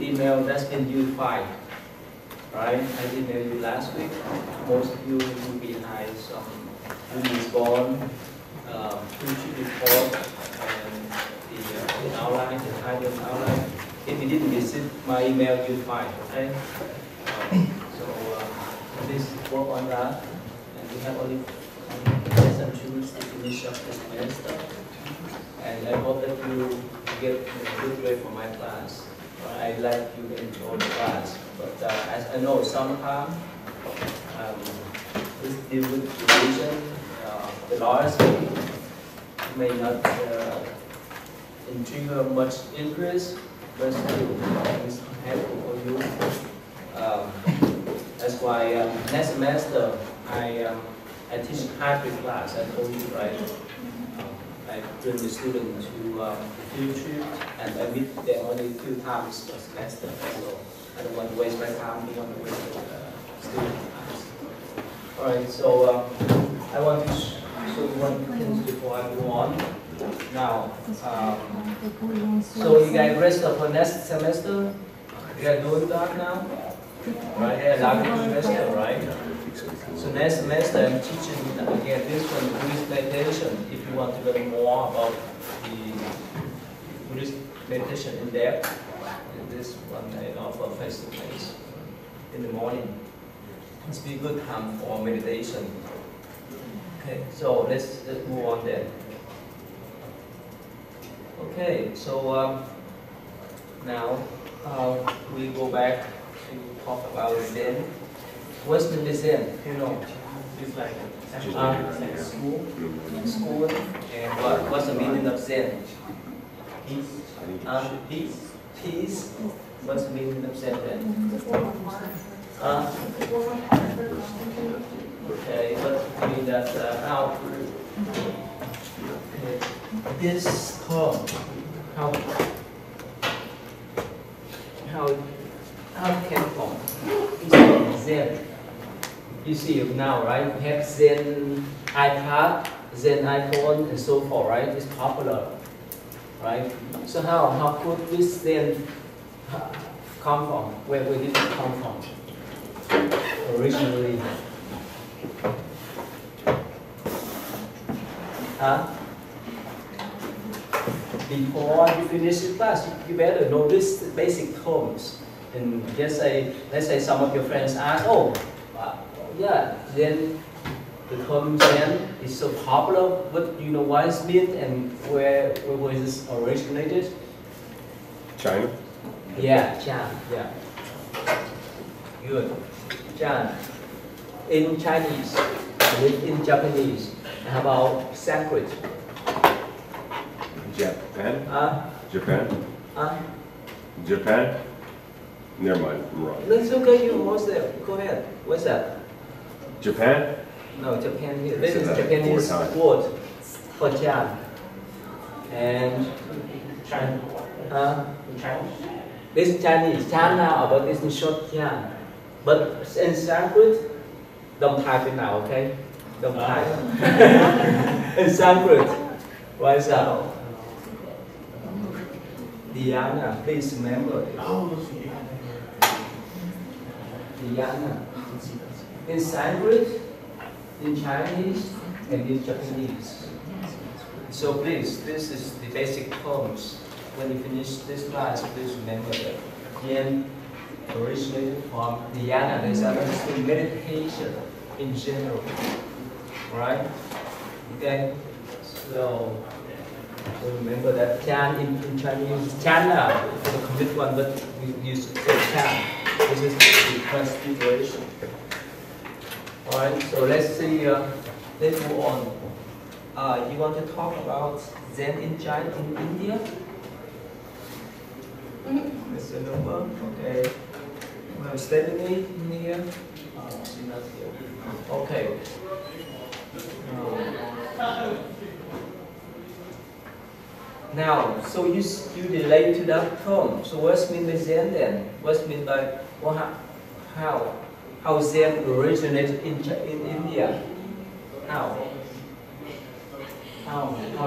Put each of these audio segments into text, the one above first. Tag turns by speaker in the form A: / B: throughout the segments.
A: email that's been unified, right? I emailed you last week. Most of you will behind some Buddhist born, future report, and the outline, the title outline. If you didn't receive my email, you'll find, okay? Please work on that. And we have only less than 2 weeks to finish up this semester. And I hope that you get a good grade for my class. I like you enjoy the class. But as I know, sometimes this deal with religion, the lawyers may not trigger much interest, but still it's helpful for you. That's why next semester I teach hybrid class. I told you, right? I bring the student to the field trip, and I meet them only 2 times per semester. So I don't want to waste my time. I want to waste the student time. All right. So I want to show you one thing before I go on. Now, so you guys rest up for next semester. You guys doing that now? Right, yeah, last semester, right? So next semester I'm teaching again this one, Buddhist meditation. If you want to learn more about the Buddhist meditation in depth, this one I offer face to face in the morning. It's be a good time for meditation. Okay, so let's move on then. Okay, so now we go back to talk about Zen. What's the Zen? You know, it's like school. And what's the meaning of Zen? Peace. Peace. What's the meaning of Zen then? Okay, but I mean that how this term, how it came from? It's called Zen. You see it now, right? We have Zen iPad, Zen iPhone, and so forth, right? It's popular, right? So how could this Zen come from? Where did it come from? Originally. Before you finish the class, you better know these basic terms. And let's say some of your friends ask, oh, yeah, then the term Zen is so popular. But you know why it's meant and where was this originated?
B: China.
A: Yeah, China. Yeah. Good. China. In Chinese, and in Japanese. How about Sanskrit?
B: Japan? Japan? Japan? Never mind, I'm wrong.
A: Let's look at you almost there. Go ahead. What's that?
B: Japan?
A: No, Japan. This is Japanese word for China. And China. This is Chinese. China, but this is short China. But in Sanskrit, don't type it now, okay? Don't type. In Sanskrit, what is that? Dhyana, please remember it. Dhyana. In Sanskrit, in Chinese, and in Japanese. So please, this is the basic terms. When you finish this class, please remember that. Zen originated from Dhyana. There's a meditation in general. Right? Okay? So remember that Chan in Chinese, Chana for the complete one, but we use the Chan. This is the transliteration. Alright, so let's see, let's move on. You want to talk about Zen in China, in India? Mr. Number, okay. We have Stephanie in here. She's not here. Okay. Now, so you relate to that term. So what's mean by Zen then? What's mean by how Zen originated in India? How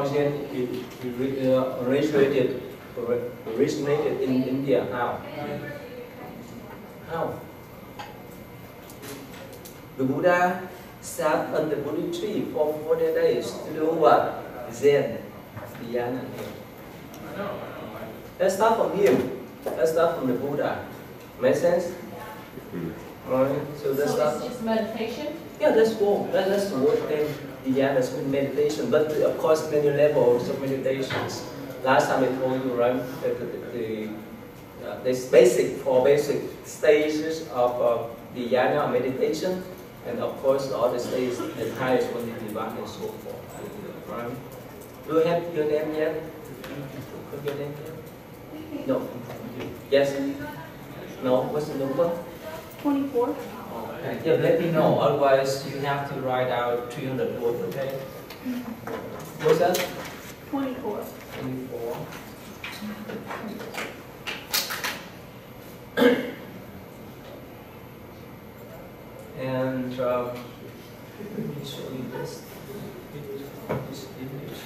A: Zen originated originated in India. How? How? The Buddha sat on the Buddha tree for 40 days to do what? Zen, dhyana. Let's start from him. Let's start from the Buddha. Make sense? Alright, so let's start.
C: It's just meditation?
A: Yeah, that's what. That's the word name. Dhyana is meditation, but of course many levels of meditations. Last time I told you, right, that there's four basic stages of dhyana meditation, and of course all the stages, the highest one is nirvana and so forth. Right? Do you have your name yet? Put your name yet? No. Yes? No? What's the number?
C: 24.
A: Okay. Yeah, let me know. Otherwise, you have to write out 300 words. Okay? What's that?
C: 24.
A: 24. And let me show you this image.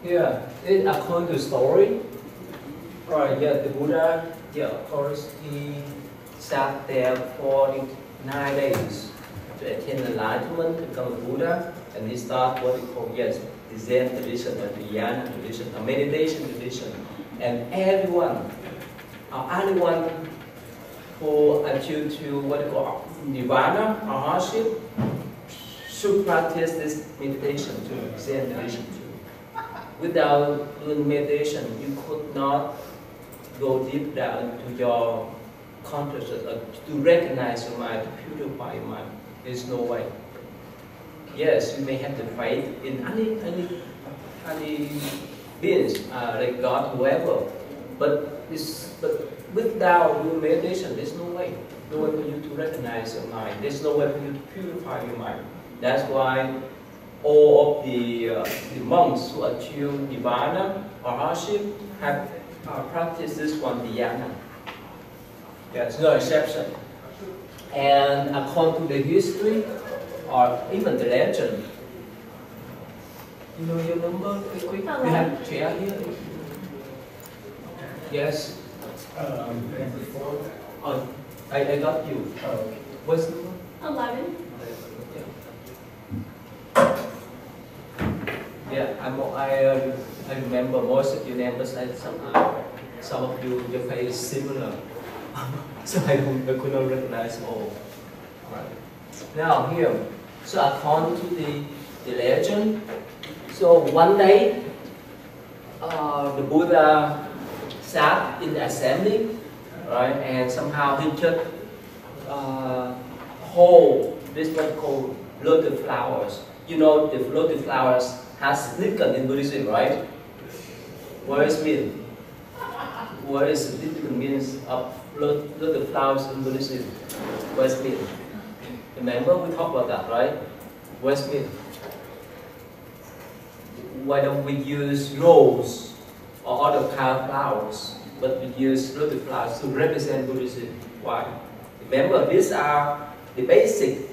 A: Here, according to the story, right? Yeah, the Buddha. Yeah, of course, he sat there for 9 days to attain enlightenment, become a Buddha, and he started what we call the Zen tradition, or the Dhyana tradition, a meditation tradition, and anyone who achieved to what we call nirvana or hardship should practice this meditation to Zen tradition too. Without doing meditation, you could not go deep down to your consciousness, to recognize your mind, to purify your mind. There's no way. Yes, you may have the faith in any beings, like God, whoever, but without doing meditation, there's no way. No way for you to recognize your mind. There's no way for you to purify your mind. That's why all of the monks who achieve nirvana or hardship have practiced this one, dhyana. There's no exception. And according to the history or even the legend, you know your number? Quick. You have a chair here? Yes.
D: 24.
A: Oh, I got you.
D: Oh.
A: What's the number?
C: 11.
A: Yeah, I remember most of your names, but somehow some of you, your face is similar. So I could not recognize all. Right. Now here, so according to the legend, so one day the Buddha sat in the assembly, right, and somehow he just hold this what called lotus flowers. You know the lotus flowers has significance in Buddhism, right? What is mean? What is the significant means of lotus flowers in Buddhism? What is mean? Remember we talked about that, right? What is mean? Why don't we use rose or other kind of flowers, but we use lotus flowers to represent Buddhism? Why? Remember, these are the basic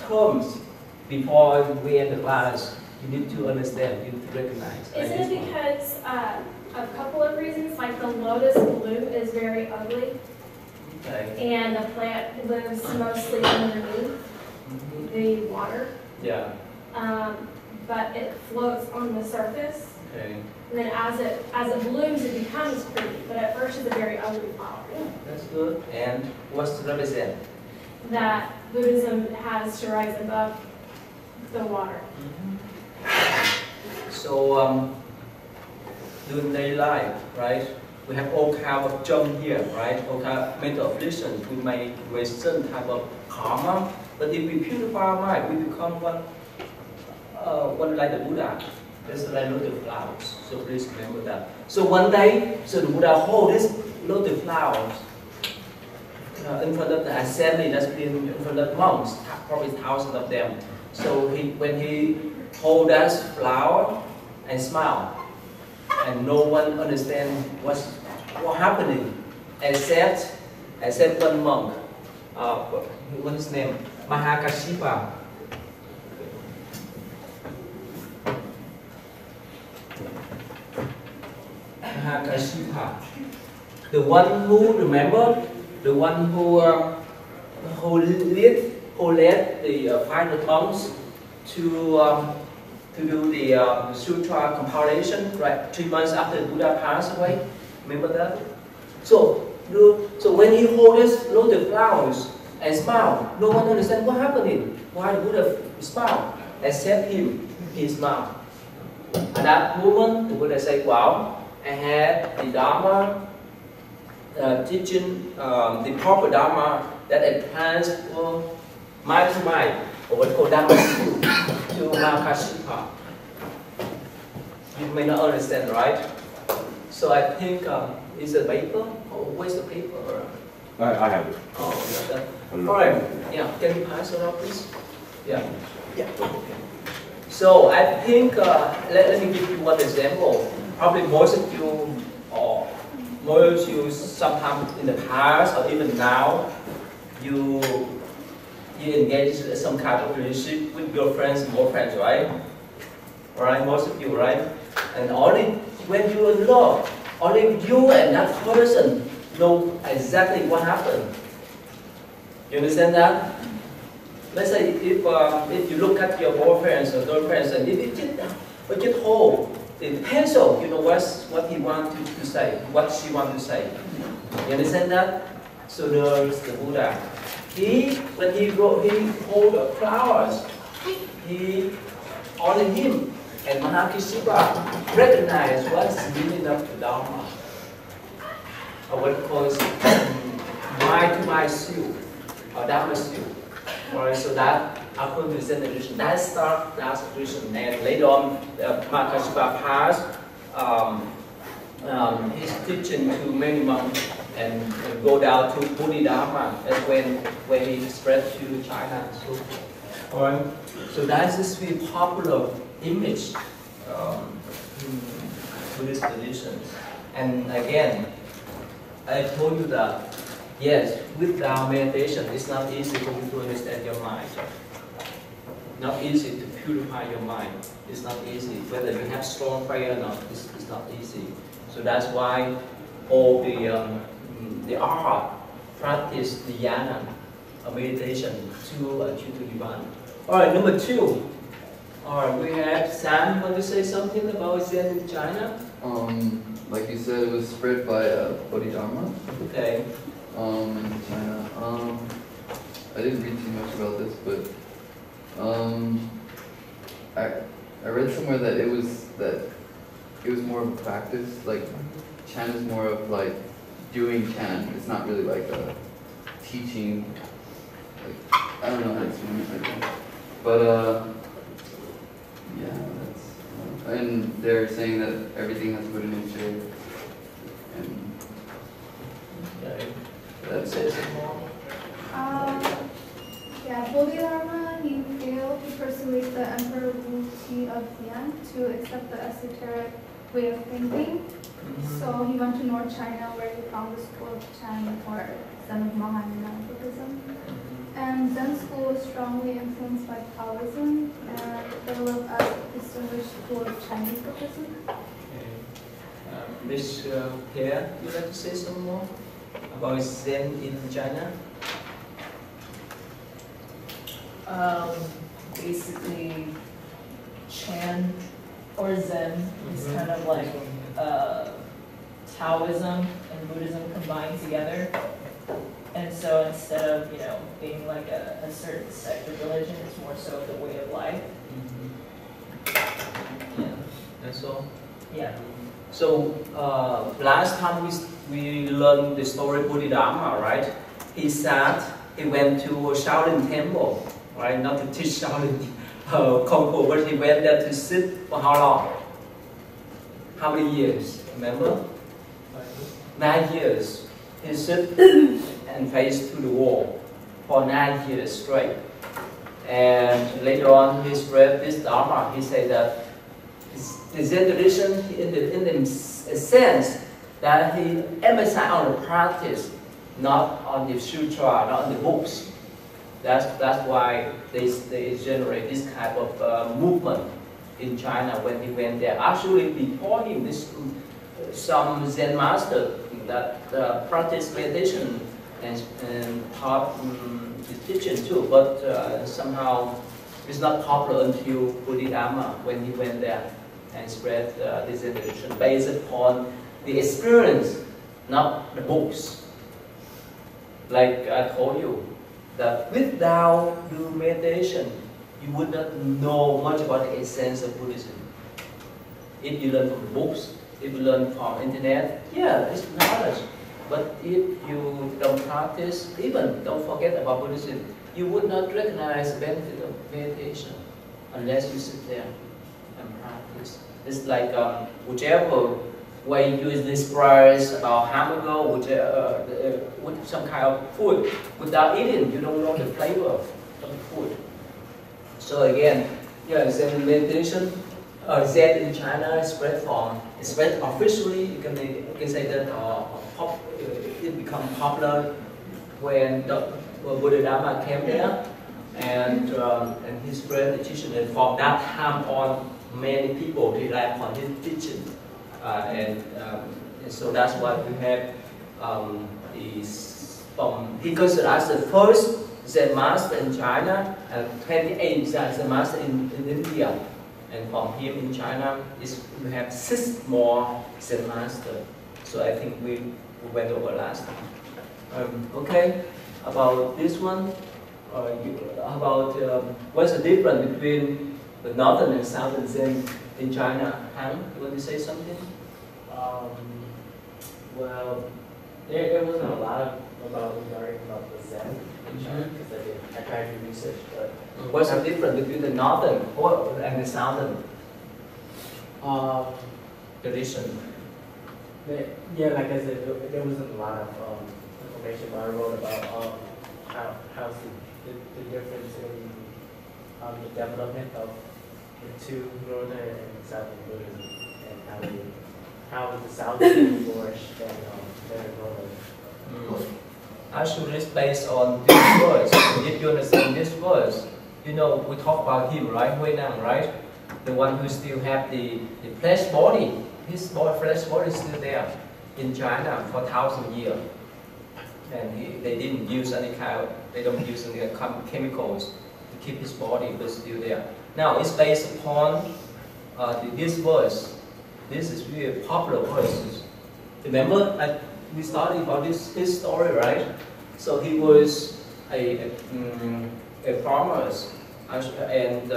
A: terms. Before we end the class, you need to understand, you need to recognize.
C: Isn't it because a couple of reasons, like the lotus bloom is very ugly,
A: Okay.
C: and the plant lives mostly underneath the water,
A: Yeah.
C: but it floats on the surface,
A: Okay.
C: and then as it blooms, it becomes pretty, but at first it's a very ugly flower.
A: That's good. And what's to represent?
C: That Buddhism has to rise above the water.
A: So during daily life, right? We have all kind of jump here, right? All kind of mental afflictions. We may waste certain type of karma, but if we purify our mind, we become one like the Buddha. That's like lotus flowers. So please remember that. So one day, so the Buddha hold this lotus flowers in front of the assembly, that's been in front of monks, probably thousands of them. So when he hold that flower and smile, and no one understand what what happening, except one monk. What's his name? Mahakashipa. Mahakashipa. The one who, remember, the one who led the 500 monks to do the sutra compilation, right? 3 months after the Buddha passed away. Remember that? So when he holds lotus flowers and smile, no one understands what happening. Why the Buddha smile? Except him, he smiled. At that moment, the Buddha said, wow, I had the Dharma teaching, the proper Dharma that advanced mind to mind, or what we call Dharma to Mahakashipa. You may not understand, right? So I think it's a paper, or where's the paper?
B: I have it.
A: Oh, okay. All right. Yeah, can you pass it out, please? Yeah. Yeah. Okay. So I think let me give you one example. Probably most of you, or most of you, sometime in the past or even now, you engage in some kind of relationship with your friends and more friends, right? All right, most of you, right? And only when you're in love, only you and that person know exactly what happened. You understand that? Let's say if you look at your boyfriends or girlfriends and if you just hold the pencil, you know what he wants to say, what she wants to say. You understand that? So there's the Buddha. When he hold the flowers, only him and Mahakashipa recognize what's the meaning of the Dharma, or what it calls mind to mind seal, or Dharma seal. Alright, so that according to Zen tradition, that starts that tradition, and later on, Mahakashipa passed his teaching to many monks and go down to Bodhidharma. That's when he spread to China. So, alright, so that's this very popular image in Buddhist tradition. And again, I told you that yes, with our meditation, it's not easy for you to understand your mind. Not easy to purify your mind. It's not easy. Whether you have strong prayer or not, it's not easy. So that's why all the art practice the dhyana, meditation to divine. All right, number 2. All right, we have Sam. Want to say something about Zen in China?
E: Like you said, it was spread by Bodhidharma.
A: Okay.
E: In China. I didn't read too much about this, but I read somewhere that it was more of a practice. Like Chan is more of like doing Chan. It's not really like a teaching. Like, I don't know how to explain it like that. But yeah, and they're saying that everything has Buddha nature. And
A: Okay.
E: that's it.
F: Yeah, Bodhidharma, he failed to persuade the Emperor Wu Qi of Xian to accept the esoteric way of thinking. So he went to North China where he found the school of Chan, or Zen of Mahayana Buddhism. And Zen school was strongly influenced by Taoism and developed as a distinguished school of Chinese Buddhism.
A: Miss Pierre, would you like to say some more about Zen in China?
G: Basically, Chan or Zen is kind of like Taoism and Buddhism combined together. And so instead of, being like a certain sect of religion, it's more so the way of life.
A: Yeah, that's all.
G: Yeah.
A: So last time we learned the story of Bodhidharma, right? He went to a Shaolin temple, right? Not to teach Shaolin Kung Fu, but he went there to sit for how long? How many years? Remember? 9 years. He sit and face to the wall for 9 years straight. And later on, he spread this Dharma. He said that the Zen tradition, in a sense, that he emphasized on the practice, not on the sutra, not on the books. That's why they generate this kind of movement in China when he went there. Actually, before him, some Zen master that practice meditation and taught the teaching too, but somehow it's not popular until Buddhism when he went there and spread this tradition based upon the experience, not the books. Like I told you, that without doing meditation, you would not know much about the essence of Buddhism. If you learn from the books, if you learn from internet, yeah, it's knowledge. But if you don't practice, even don't forget about Buddhism, you would not recognize the benefit of meditation unless you sit there and practice. It's like whichever way you express about hamburger with some kind of food, without eating, you don't know the flavor of the food. So again, yeah, Zen meditation, Zen in China spread officially. You can say that it became popular when Buddha Dharma came there, and he spread the teaching. And from that time on, many people rely on his teaching, and so that's why we have he considered as the first Zen master in China, and 28 Zen master in India. And from him in China, we have 6 more Zen masters. So I think we went over last time. Okay, about this one, what's the difference between the northern and southern Zen in China? Han, you want to say something?
H: Well, there wasn't a lot regarding about the Zen in China because I tried to research, but
A: what's the difference between the northern and the southern tradition?
H: Yeah, like I said, there wasn't a lot of information, but I wrote about how's the difference in the development of the two northern and southern Buddhism, and how the southern flourished than northern.
A: Actually, it's based on this verse. If you understand this verse, you know we talk about him, right? Hui Nang, right? The one who still have the flesh body. His flesh body is still there in China for 1,000 years, and they didn't use they don't use any chemicals to keep his body, but still there. Now it's based upon this verse. This is really a popular verse. Remember, we studied about his story, right? So he was a farmer, and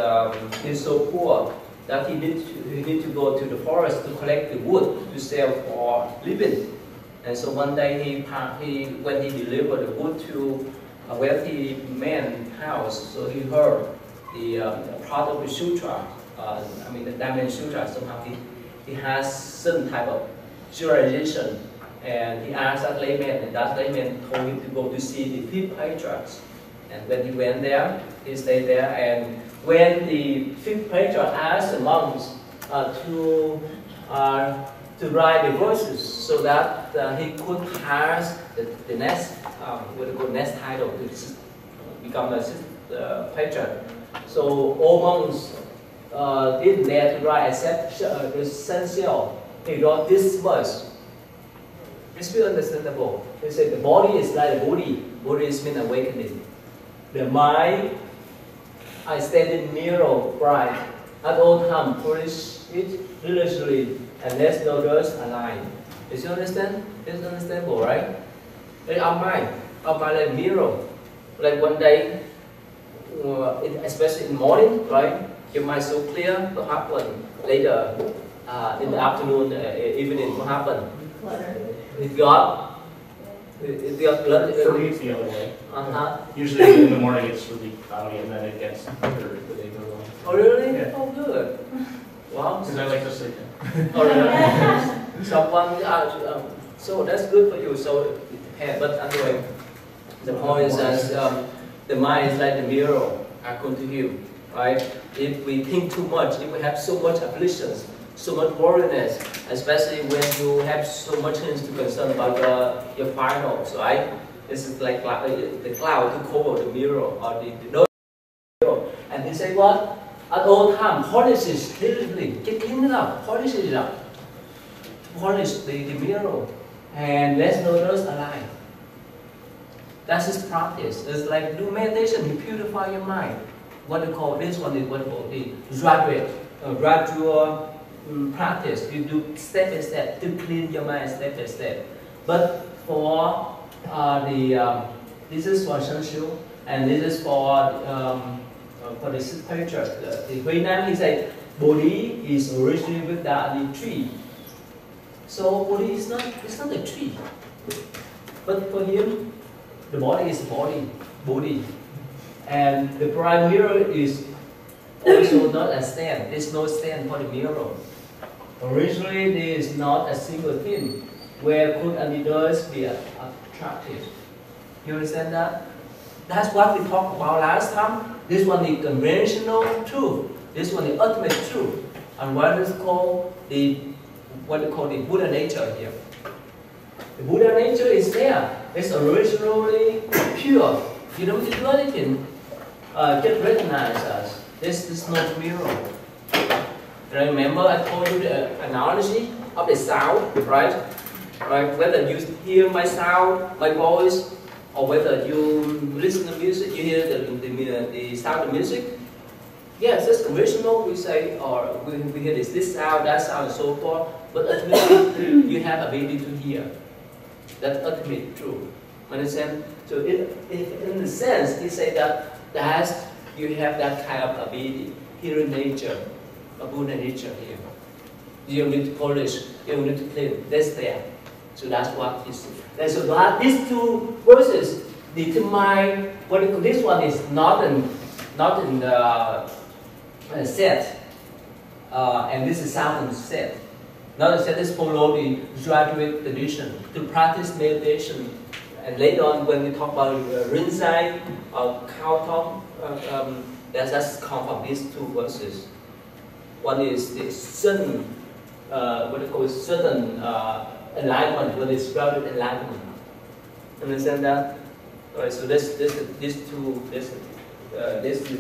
A: he's so poor that he need to go to the forest to collect the wood to sell for living. And so one day when he delivered the wood to a wealthy man's house, so he heard the part of the sutra. The Diamond Sutra. Somehow he has some type of visualization, and he asked that layman, and that layman told him to go to see the 5th patriarchs. And when he went there, he stayed there, and when the 5th patriarch asked the monks to write the verses so that he could pass the next next title to become a 6th patriarch. So all monks didn't dare to write except the essential. He wrote this verse. It's very understandable. They say the body is like a Buddhi. Buddhi is mean awakening. The mind, I stand in mirror bright. At all times, polish it religiously, and let no dust align. Did you understand? It's understandable, right? It's our mind like mirror. Like one day, especially in the morning, right? Your mind so clear. What happened later in the afternoon, evening? What happened? It got blood.
D: For me, it's the other way. Usually in the morning it's really cloudy, and then it gets clearer as the day goes on.
A: Oh really?
D: Yeah.
A: Oh good. Wow.
D: Because I like to sleep.
A: Oh really? Someone. So that's good for you. So it depends. But anyway, the point is that the mind is like the mirror, according to you, right? If we think too much, if we have so much afflictions, so much worriness, especially when you have so much things to concern about your finals, right? This is like the cloud to cover the mirror or the mirror. And he say what? At all time, polish it cleanly, clean it up, polish it up. Polish the mirror and let's notice alive. That's his practice. It's like do meditation, you purify your mind. What they call this one is what they call the gradual practice. You do step by step to clean your mind step by step. But for this is for sensual and this is for the spiritual. The Vietnam he said body is originally without the tree. So body is not a tree. But for him, the body is body. And the prime mirror is also not a stand. There's no stand for the mirror. Originally, there is not a single thing where could and does be attractive. You understand that? That's what we talked about last time. This one is conventional truth. This one is ultimate truth. And what is called what they call the Buddha nature here. The Buddha nature is there. It's originally pure. You don't need to do anything. Just recognize us. This is not mirror. Remember I told you the analogy of the sound, right? Right? Whether you hear my sound, my voice, or whether you listen to music, you hear the sound of music. Yes, it's conventional, we say, or we hear this sound, that sound, and so forth. But ultimately, you have ability to hear. That's ultimately true. Understand? So in the sense, he say that you have that kind of ability, hearing nature, a Buddha nature here. You don't need to polish, you don't need to clean. That's there. So that's what he said. And so that these two verses determine what this one is not in set, and this is sound set. Not set is follow the graduate tradition to practice meditation. And later on, when we talk about Rinzai or Kao Tong, that's come from these two verses. One is the certain, what they call certain enlightenment, one is graduate enlightenment. Understand that? Alright, so this is the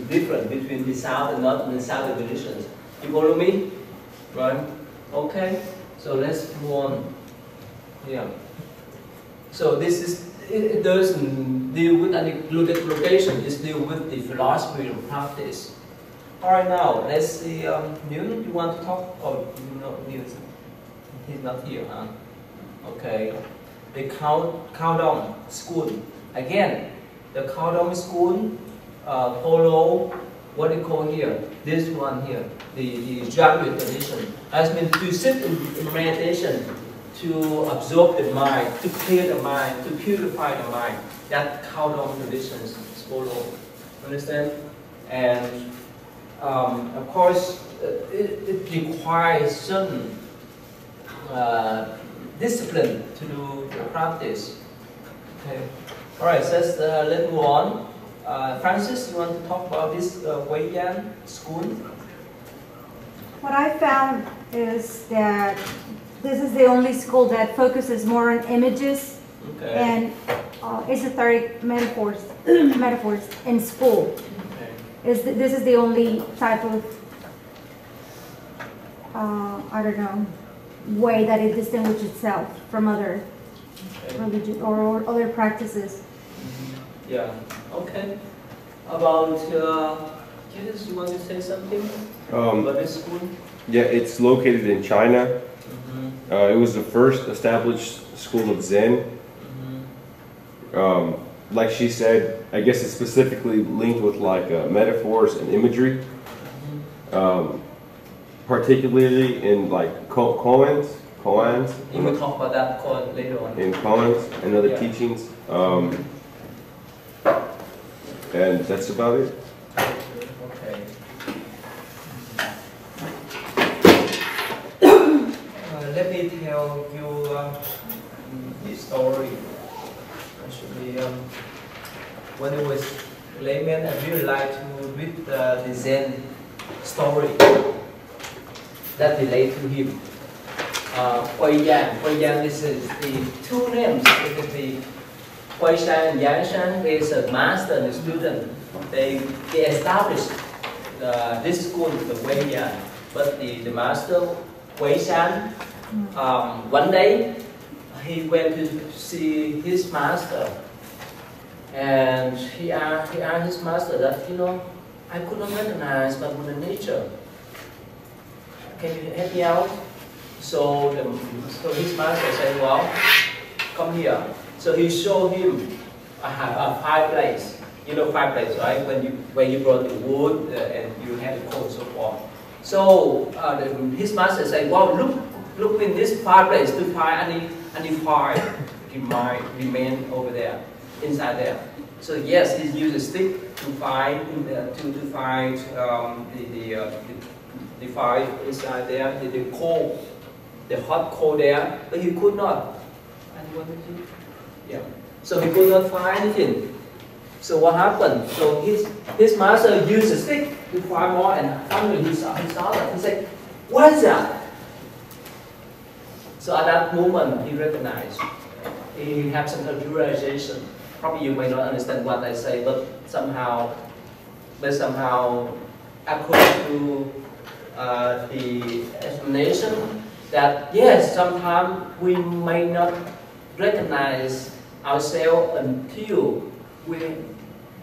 A: difference between the sound and not the sound conditions. You follow me? Right? Okay. So let's move on. Yeah. So this is it doesn't deal with any location. It deals with the philosophy of practice. All right. Now let's see. Newton, you want to talk? Oh, you know, Newton. He's not here, huh? Okay. The countdown school. Again, the countdown school follow what they call here, this one here, the graduate tradition. Has been to sit in meditation, to absorb the mind, to clear the mind, to purify the mind. That countdown traditions is follow. Understand? And of course, it requires certain discipline to do the practice. Okay. All right, so let's move on. Francis, you want to talk about this Wei-Yan school?
I: What I found is that this is the only school that focuses more on images and esoteric metaphors in school. Okay. This is the only type of I don't know, way that it distinguishes itself from other religions or other practices.
A: Yeah. Okay. About Kenneth, you want to say something about this school?
B: Yeah, it's located in China. It was the first established school of Zen. Like she said, I guess it's specifically linked with like metaphors and imagery, particularly in like koans.
A: You will talk about that koan later on.
B: In koans and other teachings, and that's about it.
A: Okay. Let me tell you the story. Actually, when I was layman, I really like to read the Zen story. that relate to him. Hui Yang is the two names. The Hui Shan and Yang Shan is a master and a student. They established this school, the Hui Yang. But the master Hui Shan, one day he went to see his master, and he asked his master that, you know, I could not recognize my Buddha nature. Can you help me out? So his master said, well, come here. So he showed him a fireplace. You know fireplace, right? When you brought the wood and you had the coal and so forth. So his master said, well, look in this fireplace to find any fire he might remain over there, inside there. So yes, he used a stick to find the fire inside there, the coal, the hot coal there, but he could not. Yeah. So he could not find anything. So what happened? So his master used a stick to find more, and finally he saw that. He said, "What is that?" So at that moment he recognized. He had some kind of realization. Probably you may not understand what I say, but somehow, according to the explanation, that yes, sometimes we may not recognize ourselves until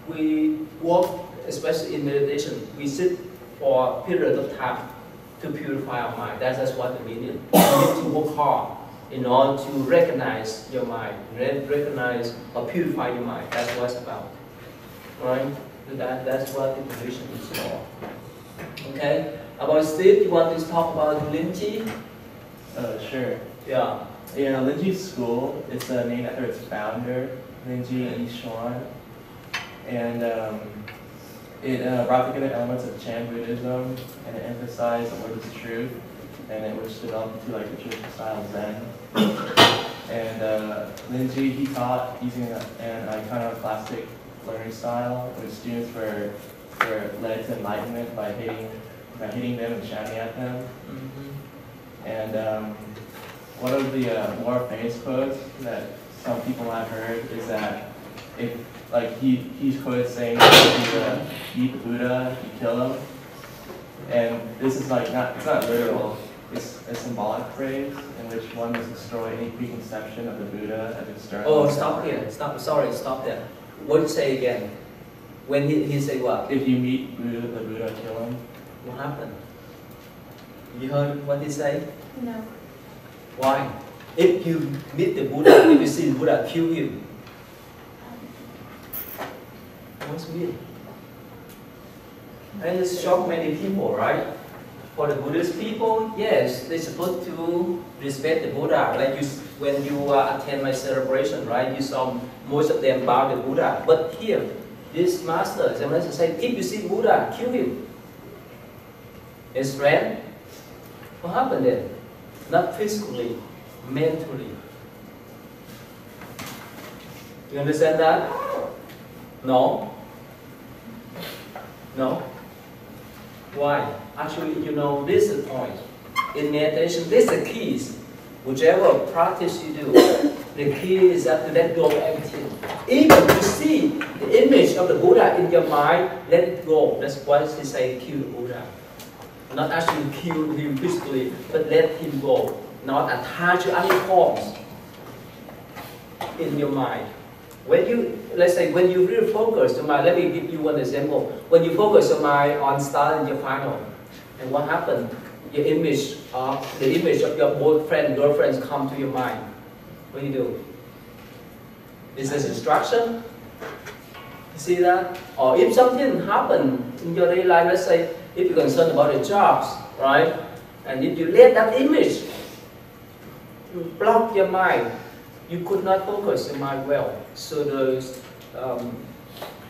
A: we work, especially in meditation. We sit for a period of time to purify our mind. That's what the meaning. You need to work hard in order to recognize your mind, recognize or purify your mind. That's what it's about. Right? That's what the condition is for. Okay? About Steve, you want to talk about Linji?
J: Sure.
A: Yeah.
J: Yeah, Linji's school, it's named after its founder, Linji Yishuan. And it brought together elements of Chan Buddhism, and it emphasized the word of truth, and it was developed into like the traditional style Zen. And Linji, he taught using an iconoclastic learning style, which students were led to enlightenment by hitting them and shouting at them. Mm-hmm. And one of the more famous quotes that some people have heard is that if he's quoted saying, if you eat the Buddha, you kill him. And this is it's not literal. It's a symbolic phrase in which one must destroy any preconception of the Buddha as external.
A: Oh, stop here. Stop there. What did you say again? When he said what?
J: If you meet Buddha, the Buddha, kill him.
A: What happened? You heard what he said?
F: No.
A: Why? If you meet the Buddha, if you see the Buddha, kill him. What's mean? And it's shocked many people, right? For the Buddhist people, yes, they're supposed to respect the Buddha. Like when you attend my celebration, right? You saw most of them bow the Buddha. But here, this master said, if you see Buddha, kill him. His friend, what happened then? Not physically, mentally. You understand that? No? No? Why? Actually, this is the point. In meditation, this is the keys. Whichever practice you do, the key is that to let go of everything. Even you see the image of the Buddha in your mind, let it go. That's why he say kill the Buddha. Not actually kill him physically, but let him go. Not attach to any forms in your mind. When you really focus your mind, let me give you one example. When you focus your mind on starting your final, and what happened? The image of your boyfriend, girlfriends come to your mind. What do you do? Is this distraction? You see that? Or if something happened in your daily life, let's say if you're concerned about your jobs, right? And if you let that image block your mind, you could not focus your mind well. So there's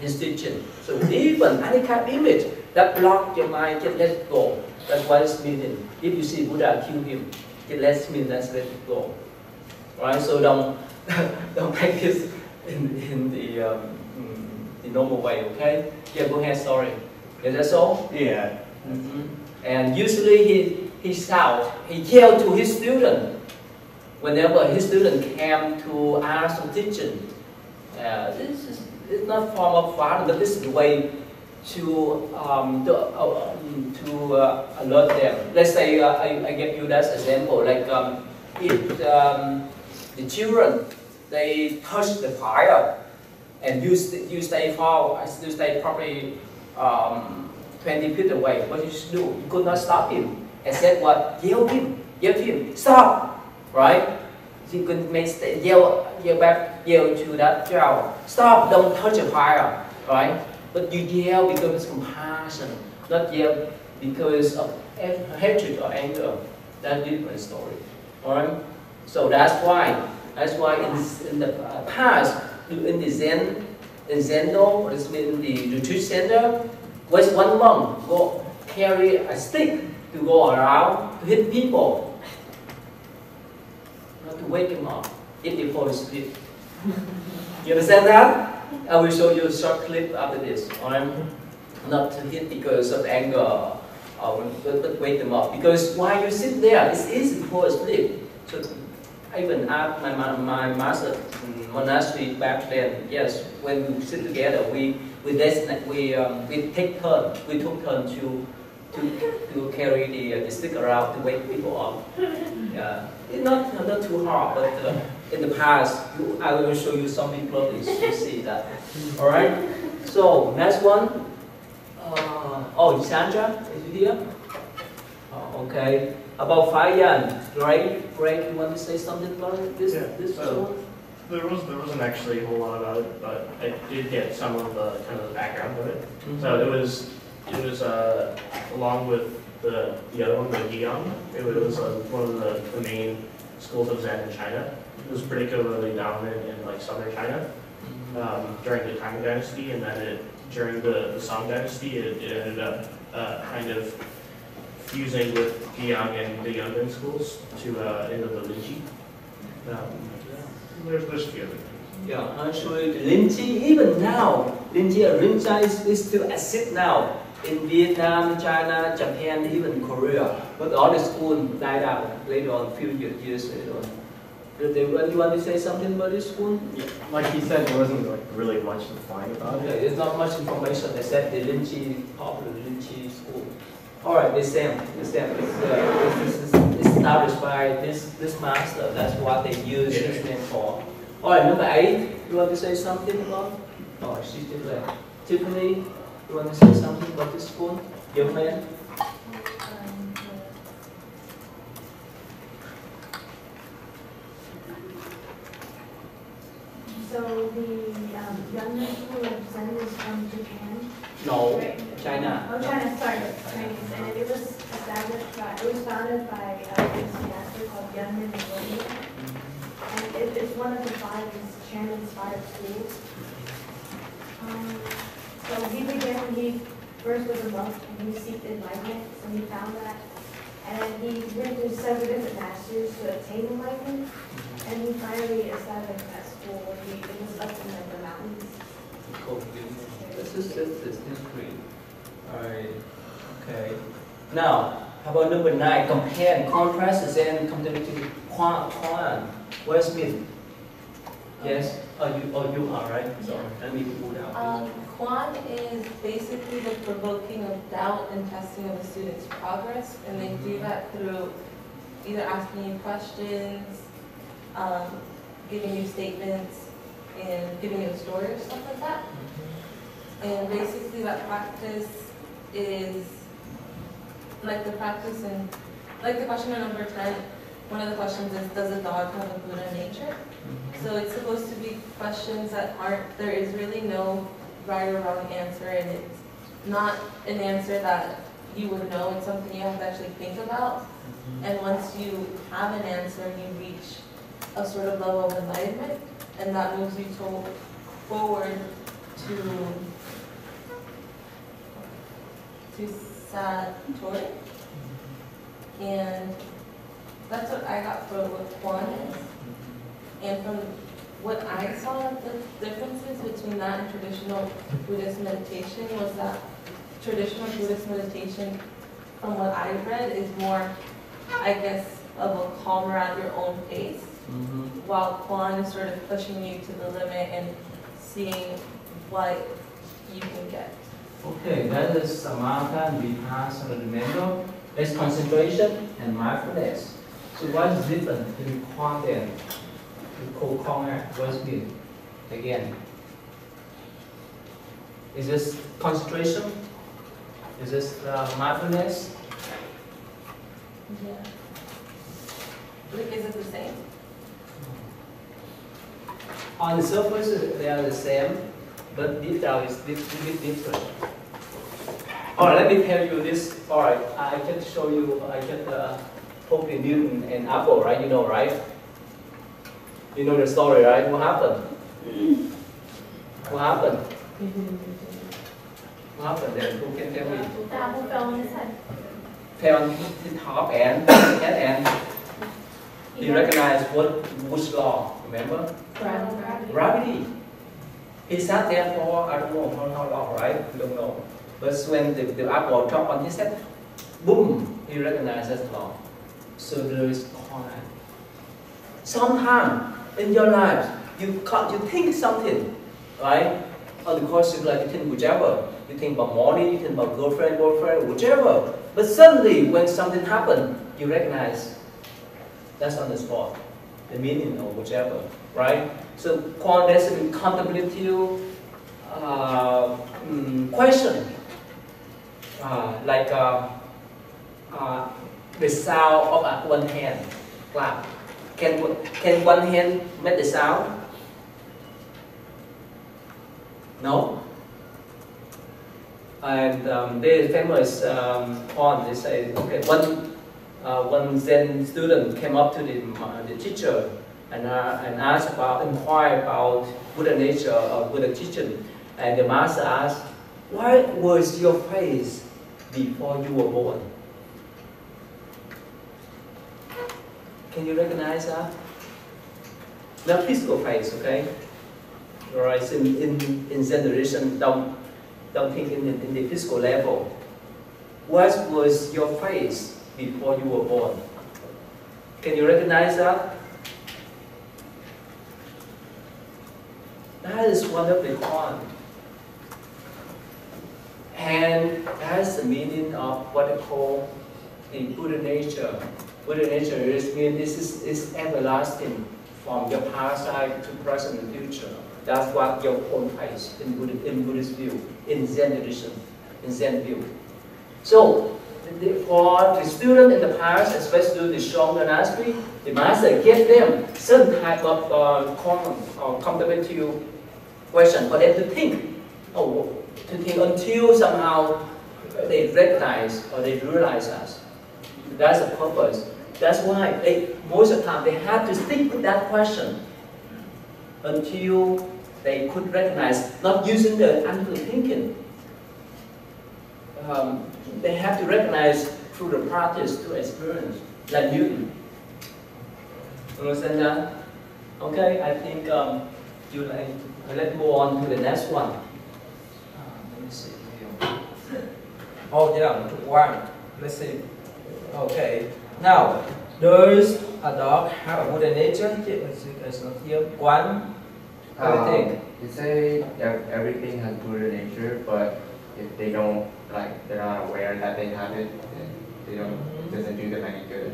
A: his teaching. So even any kind of image that block your mind, just let it go. That's what it's meaning. If you see Buddha, kill him. It lets me let it go. Right? So don't practice in the normal way. Okay? Yeah, go ahead. Sorry. Is that so?
J: Yeah.
A: Mm-hmm. And usually he shout, he yelled to his student. Whenever his student came to ask some teaching, this is it's not form of fun, but this is the way to alert them. Let's say I give you that example, like if the children they touch the fire and you stay probably 20 feet away, what you should do? You could not stop him. And said what? Yell him, stop, right? You could yell to that child, stop, don't touch the fire, right? But you yell because of compassion, not yell because of hatred or anger. That's a different story, all right? So that's why in the past, in the Zen-The, this means the retreat center, was one monk go carry a stick to go around to hit people, not to wake him up, if they fall asleep. You understand that? I will show you a short clip after this. Alright? Not to hit because of anger, but wake them up. Because while you sit there, it's easy to fall asleep. So I even asked my master monastery back then. Yes, when we sit together, we take turn. We took turn to carry the stick around to wake people up. Yeah, it's not too hard, but in the past, I will show you some people to see that. All right. So next one. Sandra, is you here? Okay. About Fire Yan, Greg, you want to say something about this?
D: Yeah.
A: This
D: So there wasn't actually a whole lot about it, but I did get some of the kind of the background of it.
A: Mm-hmm.
D: So it was along with the other one, the Giyang. It was one of the main schools of Zen in China. It was particularly dominant in like southern China during the Tang Dynasty, and then during the Song Dynasty, it ended up kind of fusing with Giyang and the Yunnan schools to into the Linji. There's a few other things.
A: Yeah, actually, the Linji, even now, Rinja is still exist now in Vietnam, China, Japan, even Korea. But all the schools died out later on, a few years later on. You want to say something about this school?
K: Yeah, like he said, there wasn't like really much to find about it.
A: There's not much information except the Linji, popular Linji school. All right, the same. It's established by this master. That's what they use his name for. All right, number 8. You want to say something about? Oh, she's still there. Tiffany, you want to say something about this school? Young man.
L: So the Yunnan school of Zen is from Japan?
A: No,
L: Right.
A: China.
L: Oh, China, sorry, Chinese. And it was founded by this master called Yunnan Buddhism. And it's one of the 5 Chan-inspired schools. So he first was a monk and he seeked enlightenment, so he found that. And he went through several different masters to attain enlightenment. And he finally established that school where it was up in like the mountains.
A: Cool. This is great. Alright. Okay. Now, how about number 9? Compare and contrast Zen compared to Quan. Where's Smith? Yes? You are, right? So let me pull down.
M: Quan is basically the provoking of doubt and testing of a student's progress, and they do that through either asking you questions, giving you statements, and giving you a story or stuff like that. And basically that practice is like the practice in, like the question in number 10, one of the questions is, does a dog have a Buddha nature? So it's supposed to be questions that there is really no right or wrong answer, and it's not an answer that you would know, it's something you have to actually think about. And once you have an answer, you reach a sort of level of enlightenment, and that moves you forward to Satori. And that's what I got from what Quan is. And from what I saw, the differences between that and traditional Buddhist meditation was that traditional Buddhist meditation, from what I've read, is more I guess, of a calmer at your own pace, while Quan is sort of pushing you to the limit and seeing what you can get.
A: Okay, that is samatha and vipassana. Remember, there's concentration and mindfulness. So what is different between Quan and what's it again? Is this concentration? Is this mindfulness?
M: Yeah. Like, is it the same?
A: On the surface, they are the same, but deep down is different. All right, let me tell you this. All right, I can show you. I can poke Newton and apple, right? You know, right? You know the story, right? What happened? What happened? What happened then? Who can tell me?
C: The apple fell on his head.
A: Fell on his top and he recognized which law? Remember?
C: Gravity.
A: Gravity. He sat there for I don't know how long, right? We don't know. But when the apple dropped on his head, boom! He recognized that law. So there is corner. Sometimes in your life, you think something, right? On the course of life, you think whichever. You think about money, you think about girlfriend, whichever. But suddenly, when something happens, you recognize that's on the spot, the meaning of whichever, right? So quantitative contemplative question, like the sound of one hand clap. Can one hand make the sound? No. And the famous poem, they say, okay, one Zen student came up to the teacher and inquired about Buddha nature or Buddha teaching, and the master asked, "What was your face before you were born?" Can you recognize that? Not physical face, okay? Alright, so in Zen tradition, don't think in the physical level. What was your face before you were born? Can you recognize that? That is one of the Quan. And that's the meaning of what they call the Buddha nature. Buddha nature means this is everlasting from your past life to present and future. That's what your own face in Buddhist view, in Zen tradition, in Zen view. So, for the student in the past, especially the strong monastery, the master gave them some type of common or contemplative question for them to think. Until somehow they recognize or they realize us. That's the purpose. That's why most of the time they have to stick with that question until they could recognize, not using the analytical thinking. They have to recognize through the practice, to experience, like Newton. Understand that? Okay, I think let's move on to the next one. Let me see here. Oh yeah, one. Let's see. Okay. Now, does a dog have a Buddha nature? It's not here. One. What do you think?
N: You say everything has Buddha nature, but if they don't, they're not aware that they have it, then they don't, it doesn't do them any good.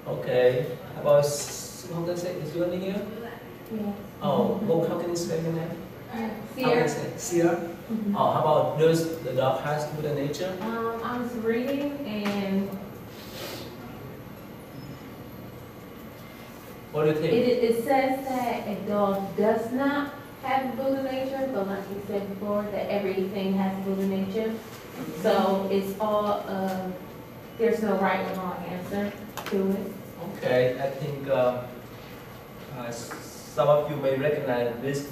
A: Okay. How about, how can I say, is your name here?
L: Yeah.
A: Oh, how can you spell your name?
L: Seer.
A: How can I say? Seer? Oh, how about, does the dog has Buddha nature?
L: I was reading and
A: What do you think?
L: it says that a dog does not have Buddha nature, but like you said before, that everything has Buddha nature. So it's all, there's no right or wrong answer to it.
A: Okay, I think some of you may recognize this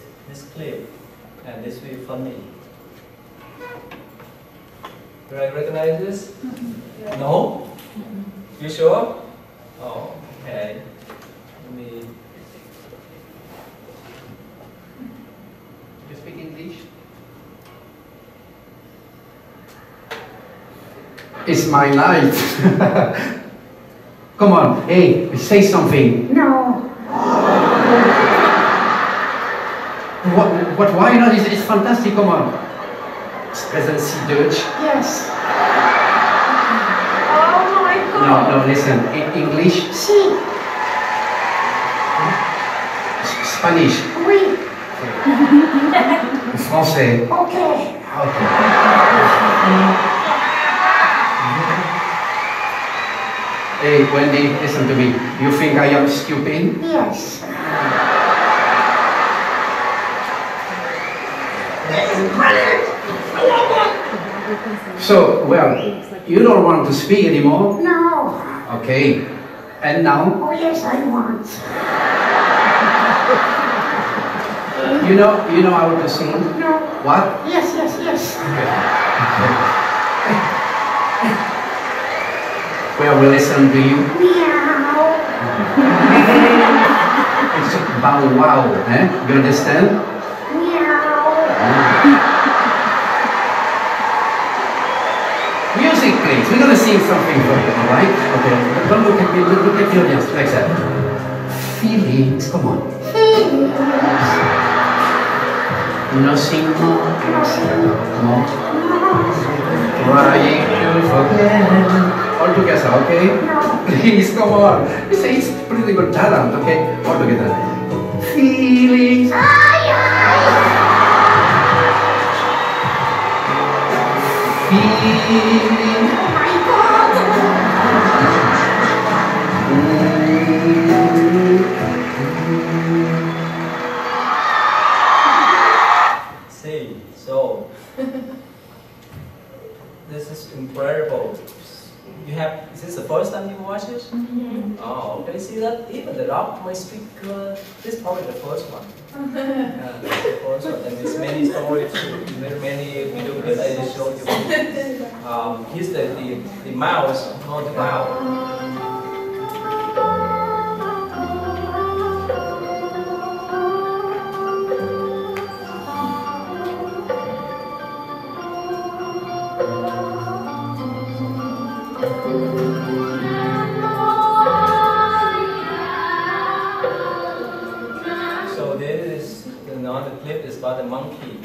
A: clip, and this will be funny. Do I recognize this? No? You sure? Oh, okay. Let me. You speak English?
O: It's my life. Come on, hey, say something. No. What, why not? It's fantastic, come on. Sprechen Sie Deutsch? Yes. Oh my God. No, listen, in English? Si. Spanish? Oui. Français? Okay. Hey, Wendy, listen to me. You think I am stupid? Yes. So, well, you don't want to speak anymore? No. Okay. And now? Oh yes, I want. You know how to sing? No. What? Yes. Well, we'll listen to you. Meow. It's bow wow, eh? You understand? Meow. Music, please. We're gonna sing something for you, alright? Okay. Don't look at me, look at your ears, like that. Feelings, come on. Feelings. Nothing more. More. Trying to forget. All together, okay? No. Please, come on. You say it's pretty good talent, okay? All together. Feelings. Feelings. Oh my God.
A: See, so this is incredible. Is this the first time you watch it? Mm-hmm. Oh, okay. See that even the rock may speak. This is probably the first one. Yeah, that's the first one. And there's many stories, many video clips I just showed you. Here's the mouse, not the cow. So this is another clip is about the monkey.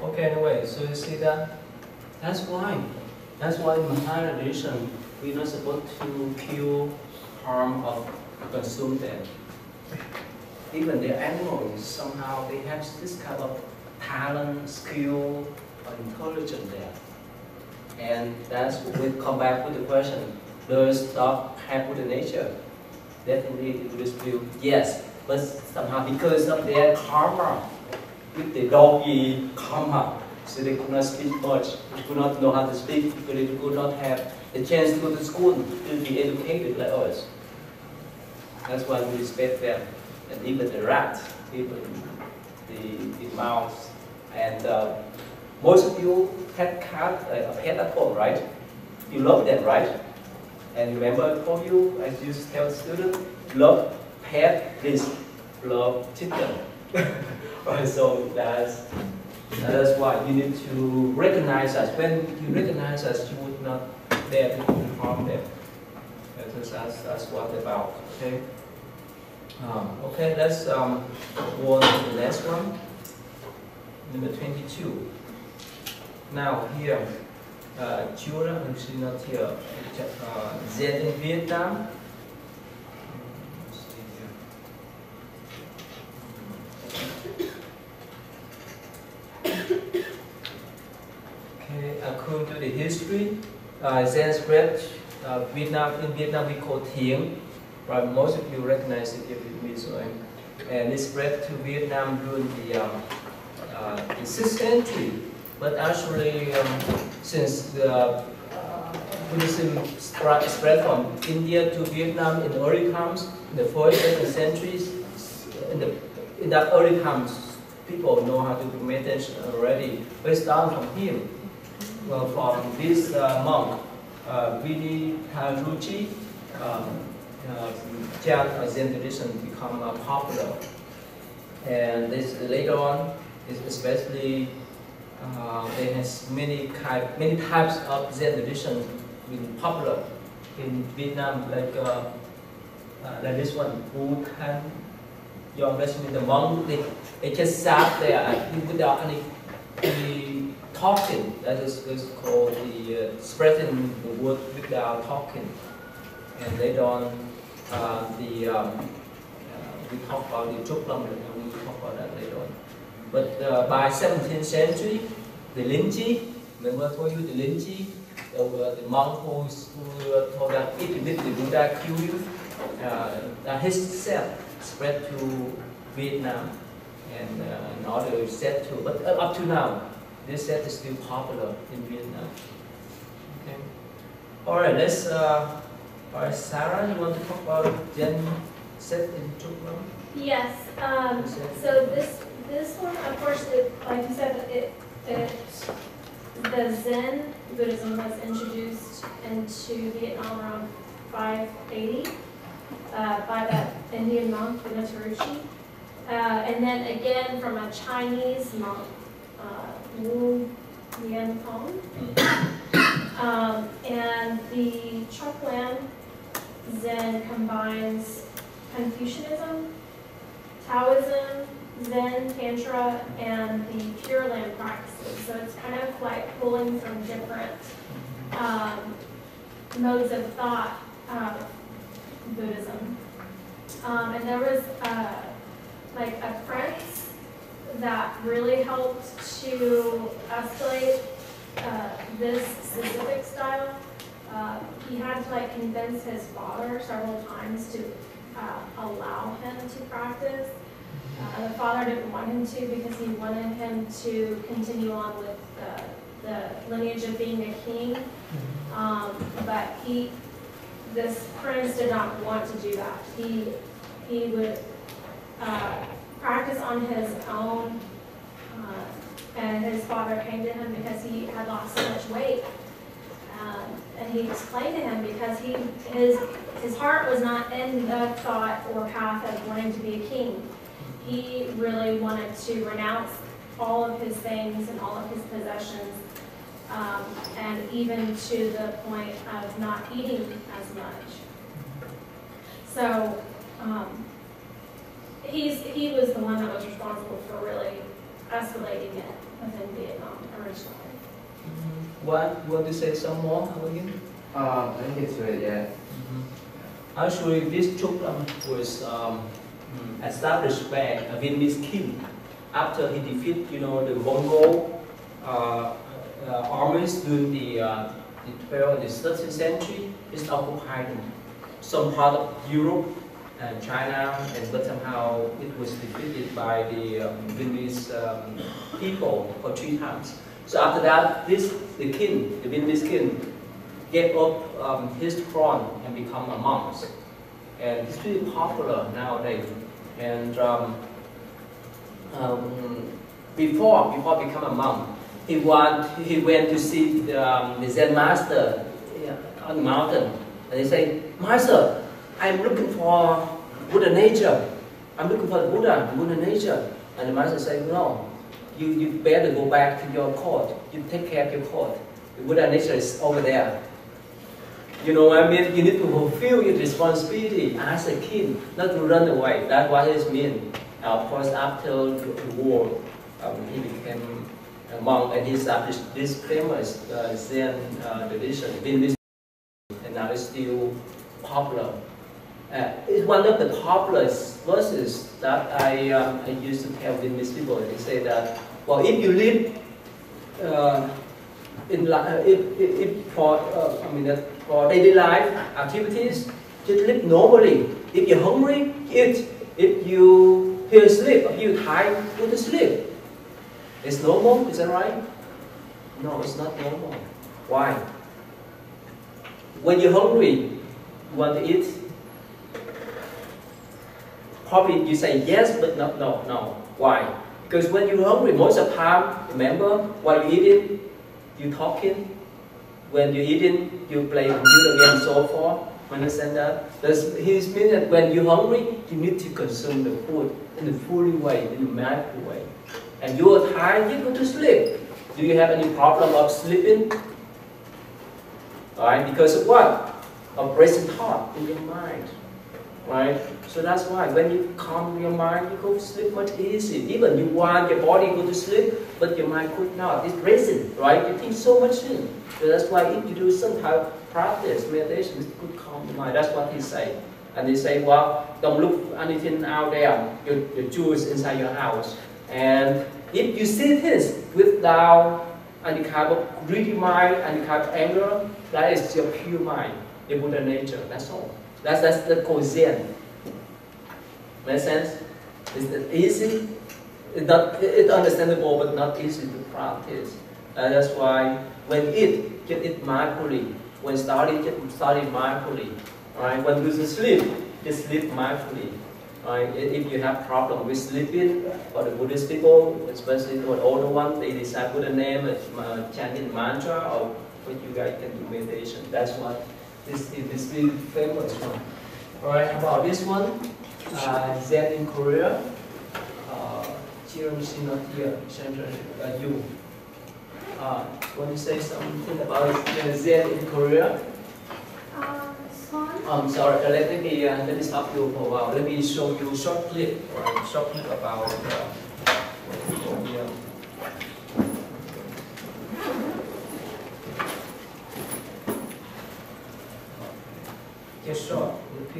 A: Okay, anyway, so you see that? That's why in Mahayana tradition, we're not supposed to kill, harm, or consume them. Even the animals, somehow they have this kind of talent, skill, or intelligence there. And that's when we come back with the question, does dog have good nature? Definitely it will still, yes, but somehow because of their karma, with the doggy karma, so they could not speak much, they could not know how to speak, because they could not have the chance to go to school, to be educated like us. That's why we respect them. And even the rat, even the mouse. And most of you had cat, a pet at home, right? You love them, right? And remember, for you, as you tell students, love pet, please love chicken. Right, so that's why you need to recognize us. When you recognize us, you would not dare to harm them. That's what it's about. Okay. Okay, let's go on to the next one. number 22. Now here, children who see not here, Zen in Vietnam. Okay, according to the history, Zen spread Vietnam. In Vietnam, we call Thieng. Right, most of you recognize it if you meet so. And it spread to Vietnam during the 6th century. But actually, since the Buddhism spread from India to Vietnam in the early times, in the 4th and 7th centuries, in that early times, people know how to do meditation already. But it started from him. Well, from this monk, Vidi Taruchi, Zen tradition become popular. And this later on, is especially there has many types of Zen tradition been popular in Vietnam, like this one, Wu Tan Yong. That's the monk. They just sat there without any talking. That is called the spreading the word without talking. And later on, we talk about the Chuklam, and we will talk about that later on. But by 17th century, the Linji, remember I told you the Linji, the monk who told that if you meet the Buddha, kill you, that his sect spread to Vietnam, and in order set to, but up to now, this set is still popular in Vietnam. Okay. All right, let's. All right, Sarah, you want to talk about Zen set in Chuklam?
C: Yes. So this one, of course, like you said, the Zen Buddhism was introduced into Vietnam around 580 by that Indian monk, Buddha Taruchi. And then again from a Chinese monk, Wu Yan Tong. And the Chuklam Zen combines Confucianism, Taoism, Zen, Tantra, and the Pure Land practices. So it's kind of like pulling from different modes of thought of Buddhism. And there was like a prince that really helped to escalate this specific style. He had to like convince his father several times to allow him to practice. The father didn't want him to because he wanted him to continue on with the lineage of being a king. But this prince did not want to do that. He would practice on his own, and his father came to him because he had lost so much weight. And he explained to him because his heart was not in the thought or path of wanting to be a king. He really wanted to renounce all of his things and all of his possessions, and even to the point of not eating as much. So he was the one that was responsible for really escalating it within Vietnam originally.
A: What? You want to say some more about him?
N: I think it's good, yeah.
A: Actually, this Chuklam was established by a Vietnamese king after he defeated, the Mongol armies during the 12th and the 13th century. It's occupied some part of Europe and China, but somehow it was defeated by the Vietnamese people for 3 times. So after that, the Vietnamese king, gave up his throne and become a monk. And it's really popular nowadays. And before become a monk, he went to see the Zen master on the mountain. And he said, "Master, I'm looking for Buddha nature. I'm looking for the Buddha nature." And the master said, "No, you better go back to your court. You take care of your court. The Buddha nature is over there." You know what I mean? You need to fulfill your responsibility as a king, not to run away. That's what it means. Of course, after the war, he became a monk, and he established this famous Zen tradition, Buddhism, and now it's still popular. It's one of the popular verses that I used to tell Vietnamese people. They say that, well, if you live for daily life activities, just live normally. If you're hungry, eat. If you feel asleep, if you're tired, go to sleep. It's normal, is that right? No, it's not normal. Why? When you're hungry, you want to eat. Probably you say yes, but no. Why? Because when you're hungry, most of the time, remember, while you're eating, you're talking. When you're eating, you play computer game and so forth. Understand that? It means that when you're hungry, you need to consume the food in a fully way, in a mindful way. And you're tired, you go to sleep. Do you have any problem of sleeping? Right? Because of what? Of racing thought in your mind. Right? So that's why when you calm your mind, you go to sleep much easier. Even you want your body go to sleep, but your mind could not. It's racing, right? You think so much in. So that's why if you do some type of practice, meditation, it could calm your mind. That's what he say. And they say, well, don't look anything out there. Your jewels inside your house. And if you see this without any kind of greedy mind, any kind of anger, that is your pure mind, your Buddha nature. That's all. That's the called Zen. Make sense? It's easy. It's understandable, but not easy to practice. And that's why when eat, just eat mindfully. When study, just study mindfully. Right? When you sleep, just sleep mindfully. Right? If you have problem with sleeping, for the Buddhist people, especially the older ones, they decide Buddha name, chanting mantra, or what you guys can do meditation. That's what this is really famous one. Alright, how about this one? Zen in Korea. Children not here. You. Want to say something about Zen in Korea? I'm sorry. Let me stop you for a while. Let me show you a short clip. Right? Short clip about here.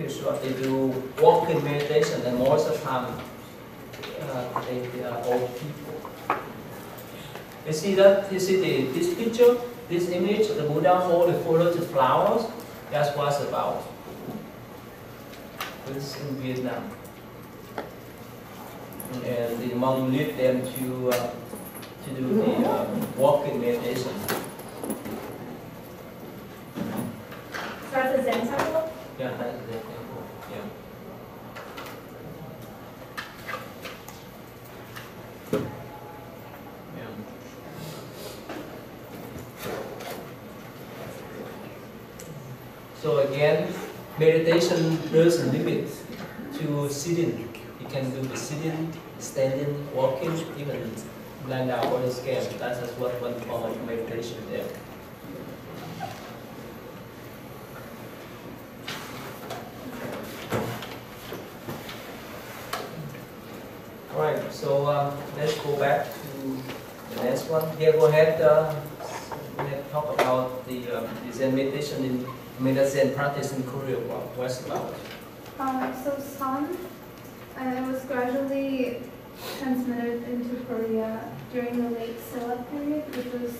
A: Short, they do walking meditation, and most of the time they are old people. You see that? You see this picture, this image, the Buddha hold the photos of flowers. That's what it's about. This in Vietnam, and the monk lead them to do the walking meditation.
C: So that's a Zen temple?
A: Yeah, that's the temple. Yeah. So again, meditation doesn't limit to sitting. You can do the sitting, standing, walking, even lying down on the scale. That's what one form of meditation there. Alright, so let's go back to the next one. Yeah, go ahead. Let's talk about the Zen meditation in Zen practice in Korea. What's it about?
F: So Sun was gradually transmitted into Korea during the late Silla period, which was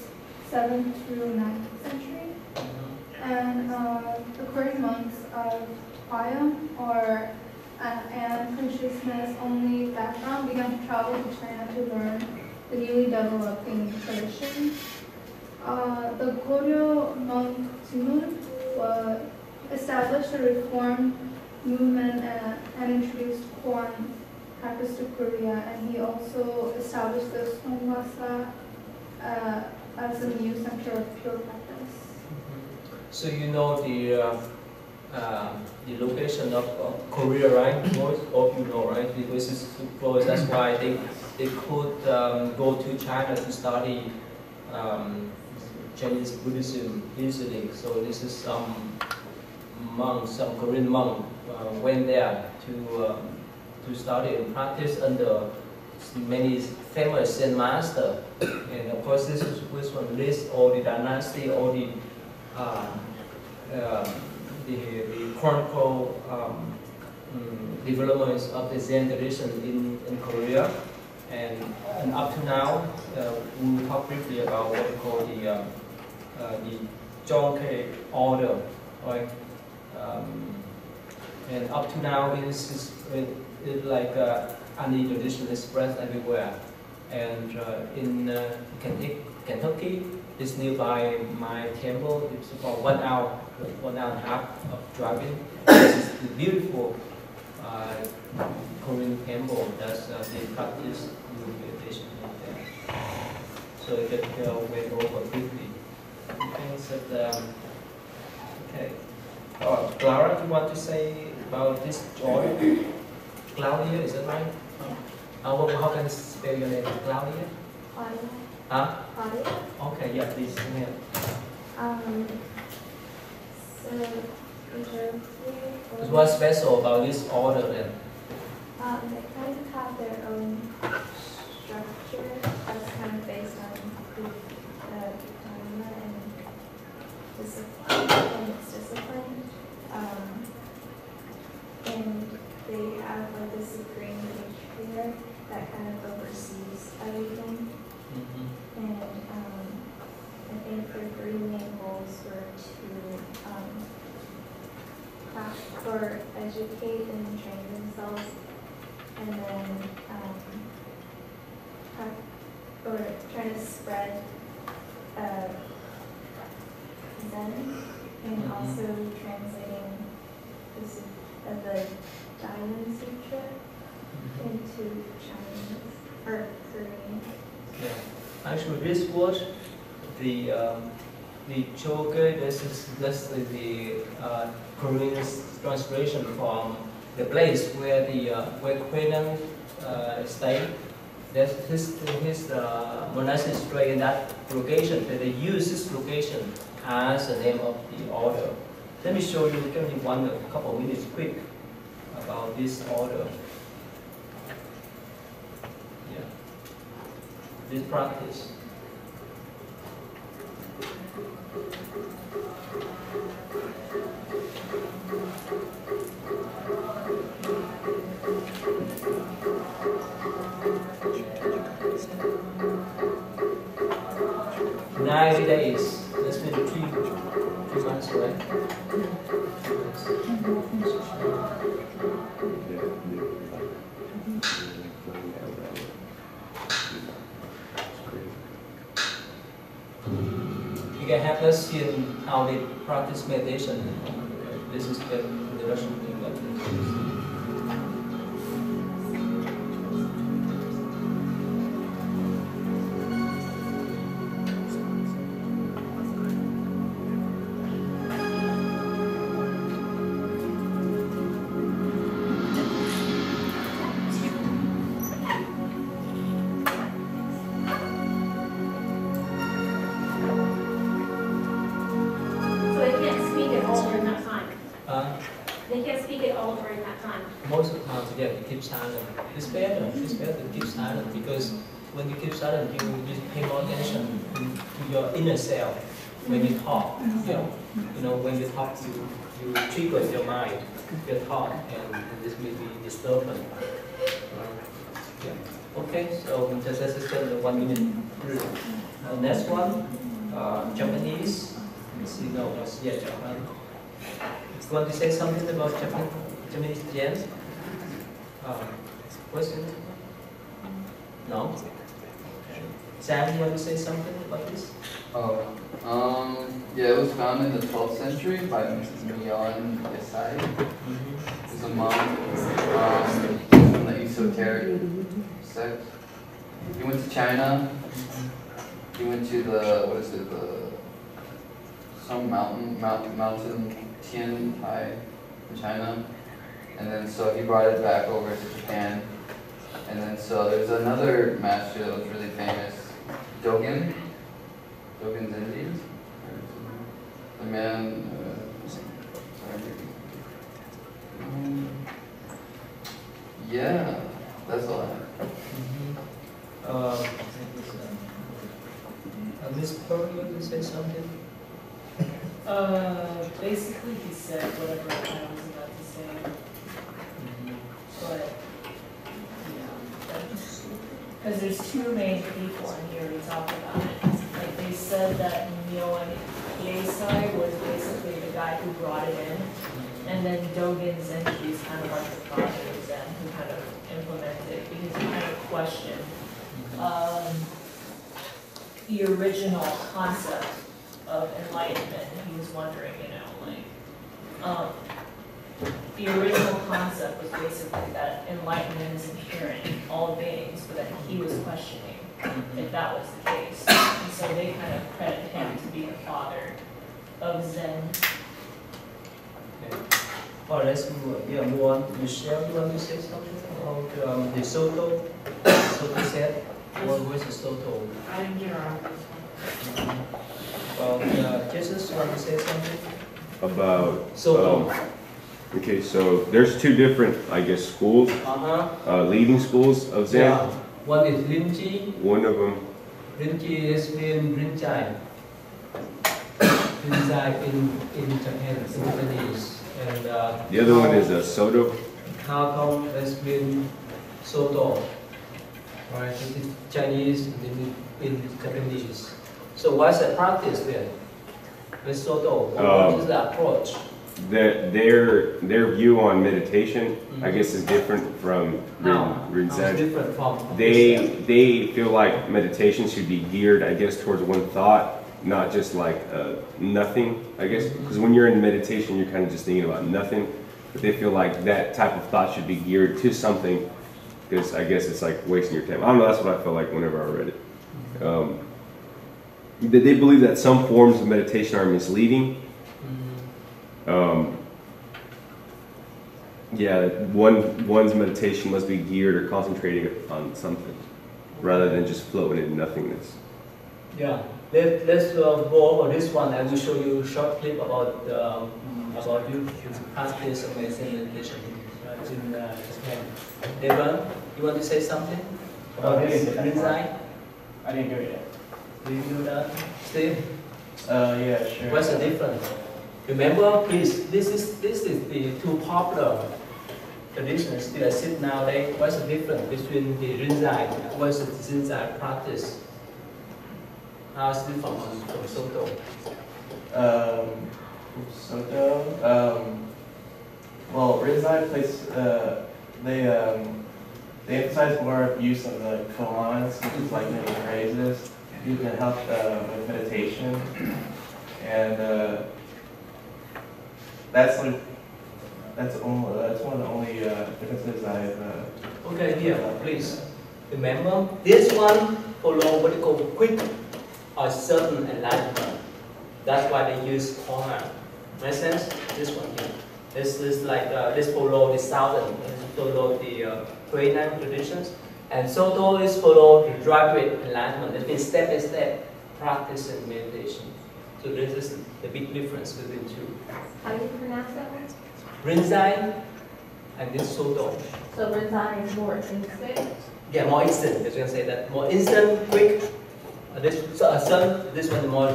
F: 7th through 9th century. And the Korean monks of Hwayam, or and consciousness only background, began to travel to China to learn the newly developing tradition. The Goryeo monk Jimun established a reform movement and introduced Koan practice to Korea, and he also established the Songwasa as a new center of pure practice.
A: So you know the location of Korea, right? Most of you know, right? Because it's too close. That's why they could go to China to study Chinese Buddhism easily. So this is some Korean monk went there to study and practice under many famous Zen master, and of course this one lists all the dynasty, all the chronicle developments of the Zen tradition in Korea, and up to now we will talk briefly about what we call the Jonkei order, right? And up to now it's like any tradition is spread everywhere. And in Kentucky, it's nearby my temple. It's about 1 hour, 1 hour and a half of driving. This is the beautiful Korean temple that they practice meditation there. So that went over quickly. Okay, so okay. Clara, do you want to say about this joy? Claudia, is that right? How can you spell your name? Claudia?
L: Claudia.
A: Huh?
L: Claudia.
A: Okay, yeah, please. Yeah.
L: So,
A: what's special about this order then?
L: they kind of have their own structure that's kind of based on dharma and discipline, and its discipline. And they have like the supreme matriarch that kind of oversees everything. And I think their 3 main goals were to educate and train themselves, and then or trying to spread Zen, and also translating the Diamond Sutra into Chinese or Korean.
A: Yeah. Actually, this was the Choge. This is the Korean translation from the place where the where Queen stayed. That's his monastic stay in that location. That they use this location as the name of the order. Let me show you. Give me a couple of minutes quick about this order. Yeah. This practice. Days. That's been 3 months, right? You can help us in how they practice meditation. This is the Russian thing that they use. Most of the time, yeah, you keep silent. It's better to keep silent, because when you keep silent, you pay more attention to your inner self when you talk. You know, when you talk, you trigger your mind, your thought, and this may be disturbing. Yeah. Okay, so just let's spend the 1 minute group. Next one, Japanese. Let's see, no, yeah, Japan. You want to say something about Japanese Zen? Question? No? Sam, you want to say something about this?
E: Yeah, it was founded in the 12th century by Myon Yesai. He's a monk from the esoteric sect. He went to China. He went to some mountain Tian Tai in China. And then so he brought it back over to Japan. And then so there's another master that was really famous, Dogen Zen-The. The man, yeah, that's all I have.
A: Miss Pearl, you want to say something?
G: Basically he said whatever I was about to say. But, because there's two main people in here we talked about it. Like they said that Nyoan Yeisai was basically the guy who brought it in. And then Dogen Zenji is kind of like the father of Zen who kind of implemented it because he kind of questioned the original concept of enlightenment. He was wondering, the original concept was basically that enlightenment is inherent in all beings, but that he was questioning if that was the case. And so they kind of credit him to be the father of Zen.
A: Okay. All right, let's move on. Michelle, you want to say something about the Soto? Soto said? Where's the Soto?
L: I didn't get around this one.
A: Well, Jesus, you want to say something?
B: About
A: Soto.
B: Okay, so there's two different, I guess, schools, leading schools of Zen.
A: Yeah. One is Rinji.
B: One of them.
A: Rinji is in Rinzai. Rinzai in Japan, in Japanese. And
B: the other one is a Soto.
A: How come has been Soto? Right, it is Chinese in Japanese. So what's the practice then? With Soto, what is the approach?
B: Their view on meditation, I guess, is different from Zen.
A: Different from
B: they feel like meditation should be geared, I guess, towards one thought, not just like nothing, I guess. Because when you're in meditation, you're kind of just thinking about nothing. But they feel like that type of thought should be geared to something, because I guess it's like wasting your time. I don't know, that's what I felt like whenever I read it. They believe that some forms of meditation are misleading. One's meditation must be geared or concentrating on something, rather than just floating in nothingness.
A: Yeah, let's go over this one. I will show you a short clip about you practice of meditation in Japan. Devon, you want to say something about this Rinzai?
J: I didn't hear it yet.
A: Do you know that, Steve?
J: Yeah, sure.
A: What's the difference? Remember, please, this is the two popular traditions that sit nowadays. What's the difference between the Rinzai and what's the Zinzai practice? How's it different from Soto?
J: Well, Rinzai place, they emphasize more use of the koans, which is like many phrases. You can help with meditation, and that's one of the only differences I've.
A: Okay, here, please. Remember, this one follow what you call quick or sudden enlightenment. That's why they use koan. Make sense? This one here. This is like this follow the southern, follow the Huinan traditions, and Soto is follow the graduate enlightenment. That means step by step practice and meditation. So this is the big difference between the two.
L: How do you pronounce that one?
A: Rinzai and this Soto.
L: So Rinzai is more instant?
A: Yeah, more instant. You can say that. More instant, quick. This one more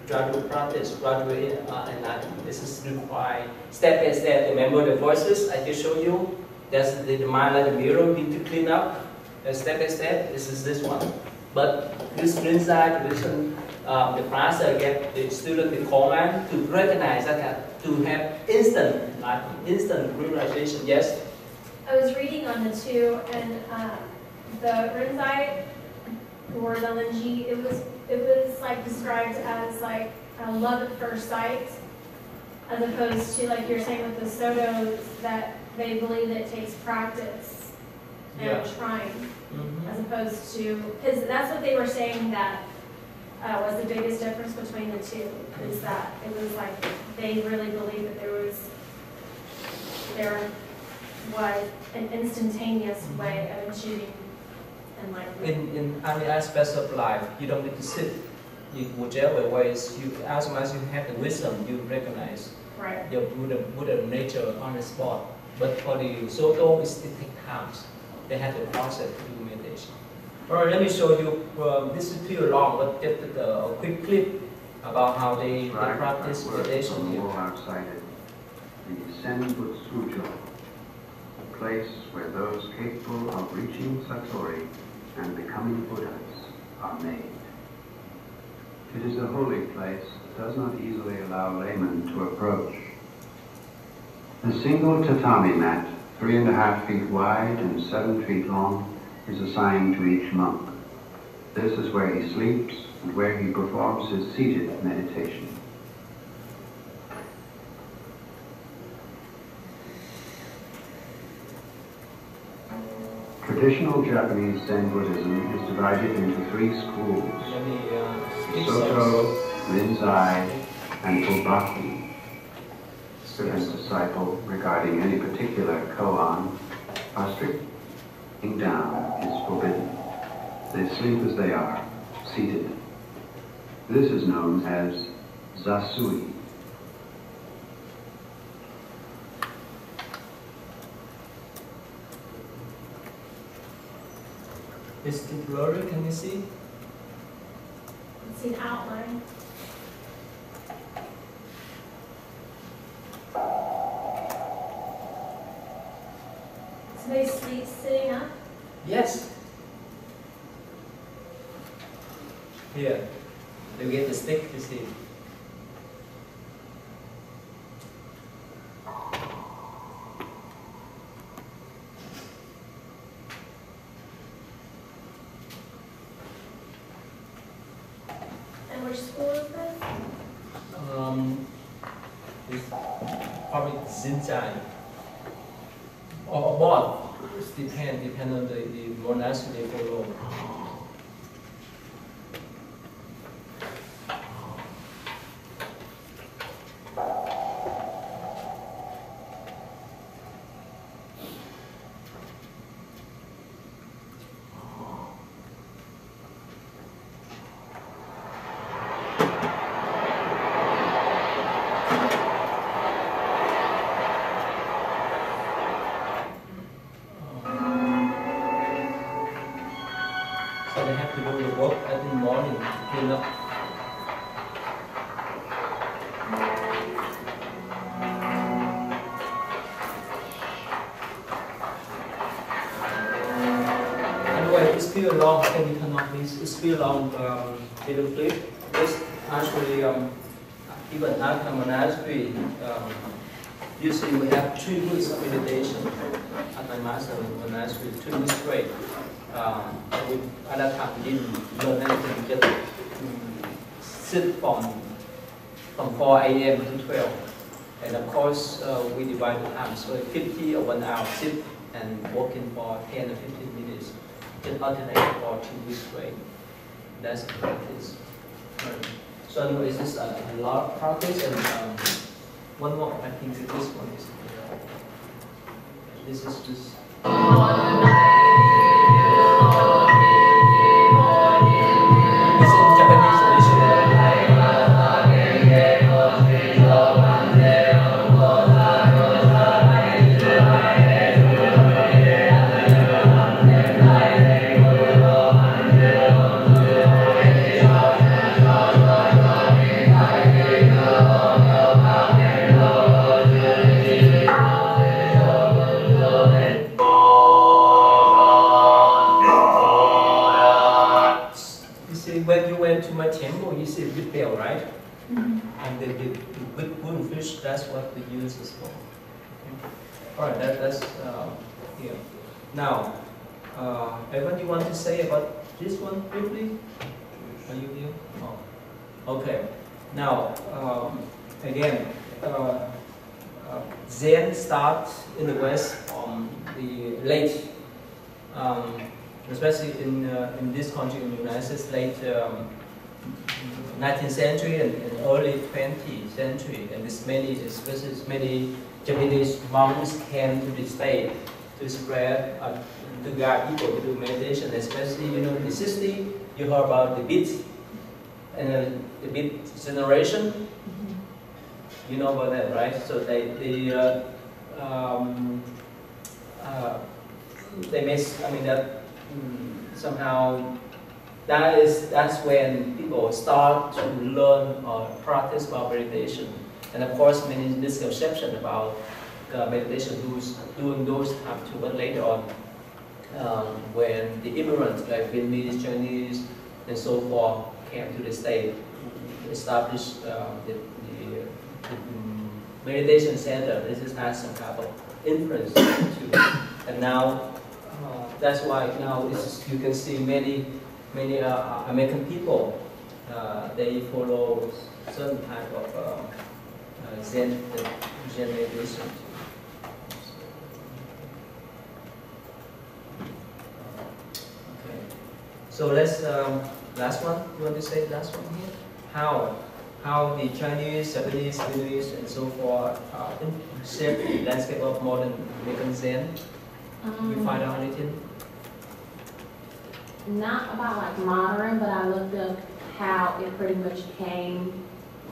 A: gradual practice, gradual enlightenment. This is required step by step. Remember the voices I just showed you? That's the mind like a mirror, need to clean up. Step by step, this is this one. But this Rinzai tradition, the professor get the student the command to recognize that, to have instant enlightenment, instant realization. Yes?
C: I was reading on the two, and the Rinzai or the Linji, it was like described as like love at first sight, as opposed to like you're saying with the Sotos that they believe that it takes practice and trying, as opposed to, because that's what they were saying that was the biggest difference between the two, is that it was like they really believed that there was an instantaneous way of achieving enlightenment.
A: In any aspects of life, you don't need to sit. Whichever ways, as much as you have the wisdom, you recognize your Buddha nature on the spot. But for the Soto, it takes time. They have the process to do meditation. Alright, let me show you. This is too long, but get a quick clip about how they practice meditation here.
P: Outside it, the Zen-The, a place where those capable of reaching Satori and becoming Buddhas are made. It is a holy place that does not easily allow laymen to approach. A single tatami mat, 3.5 feet wide and 7 feet long, is assigned to each monk. This is where he sleeps and where he performs his seated meditation. Traditional Japanese Zen Buddhism is divided into 3 schools: Soto, Rinzai, and Fubaku. Student disciple regarding any particular koan are strict. Sitting down is forbidden. They sleep as they are, seated. This is known as zasui.
A: Is it blurry? Can you see?
C: It's an outline. So they sleep sitting up?
A: Yes. Here, you get the stick to see.
C: And which school is this?
A: It's probably Zen-The. Or both. It depend on the monastery they follow. So they have to do the work at the morning to clean up. Anyway, it's still long. Can you turn off this? It's still long little clip. This actually even at the monastery, usually we have 3 weeks of meditation at my master monastery, 2 weeks straight. At that time, we didn't learn anything, we just sit from 4 a.m. to 12. And of course, we divide the time, so 50 or 1 hour sit and working for 10 or 15 minutes. Just alternate for 2 weeks straight. That's the practice. So anyway, this is a lot of practice, and one more, I think that this one is, this is just. When you went to my temple, you see a big bell, right? Mm-hmm. And the big wooden fish, that's what the use is for. Okay. All right, that's here. Now, everyone, you want to say about this one briefly? Are you here? Oh. Okay. Now, again, Zen starts in the West from the late. Especially in this country, in the United States, late 19th century and early 20th century, and this especially many Japanese monks came to the state to spread, to guide people to do meditation, especially, you know, in the 60s, you heard about the Beat, and the Beat generation, you know about that, right? So they made, I mean, that somehow that's when people start to learn or practice about meditation. And of course, many misconceptions about meditation doing those have to, but later on, when the immigrants like Vietnamese, Chinese, and so forth came to the state, established the meditation center. This has some kind of influence too. And now, that's why now you can see many American people, they follow certain type of Zen meditation. Okay. So let's last one. You want to say last one here? How the Chinese, Japanese, Vietnamese, and so forth shape the landscape of modern American Zen? We find out anything?
Q: Not about like modern, but I looked up how it pretty much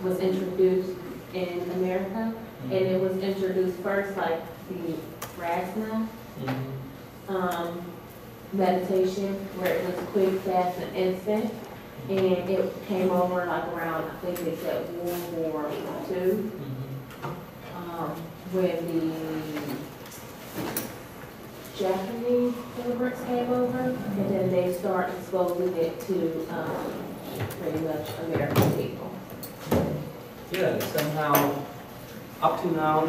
Q: was introduced in America, and it was introduced first like the Prasna meditation, where it was quick, fast, and instant, and it came over like around, I think they said World War II, when the Japanese immigrants came over, and then they start exposing it to pretty much American people.
A: Yeah, somehow, up to now,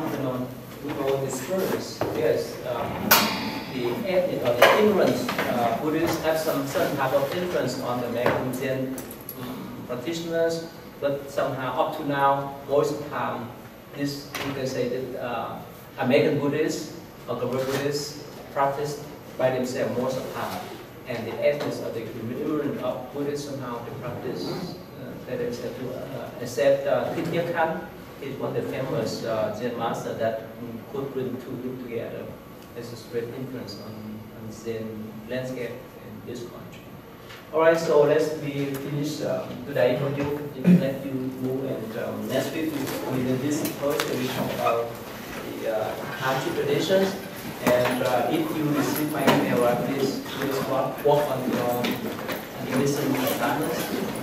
A: we know this first. Yes, the ethnic or the immigrants, Buddhists have some certain type of influence on the American Zen practitioners, but somehow up to now, most of the time, this you can say that American Buddhists or global Buddhists practice by themselves most of the time, and the ethnics of the immigrant of Buddhists somehow they practice by themselves too. Except Thich Khan is one of the famous Zen master that could bring two groups together. There's a great influence on Zen landscape in this country. All right, so let's be finished today for you. Let you move, and next week we will visit first. We talk about the country traditions. And if you receive my email, please work on your listening assignments.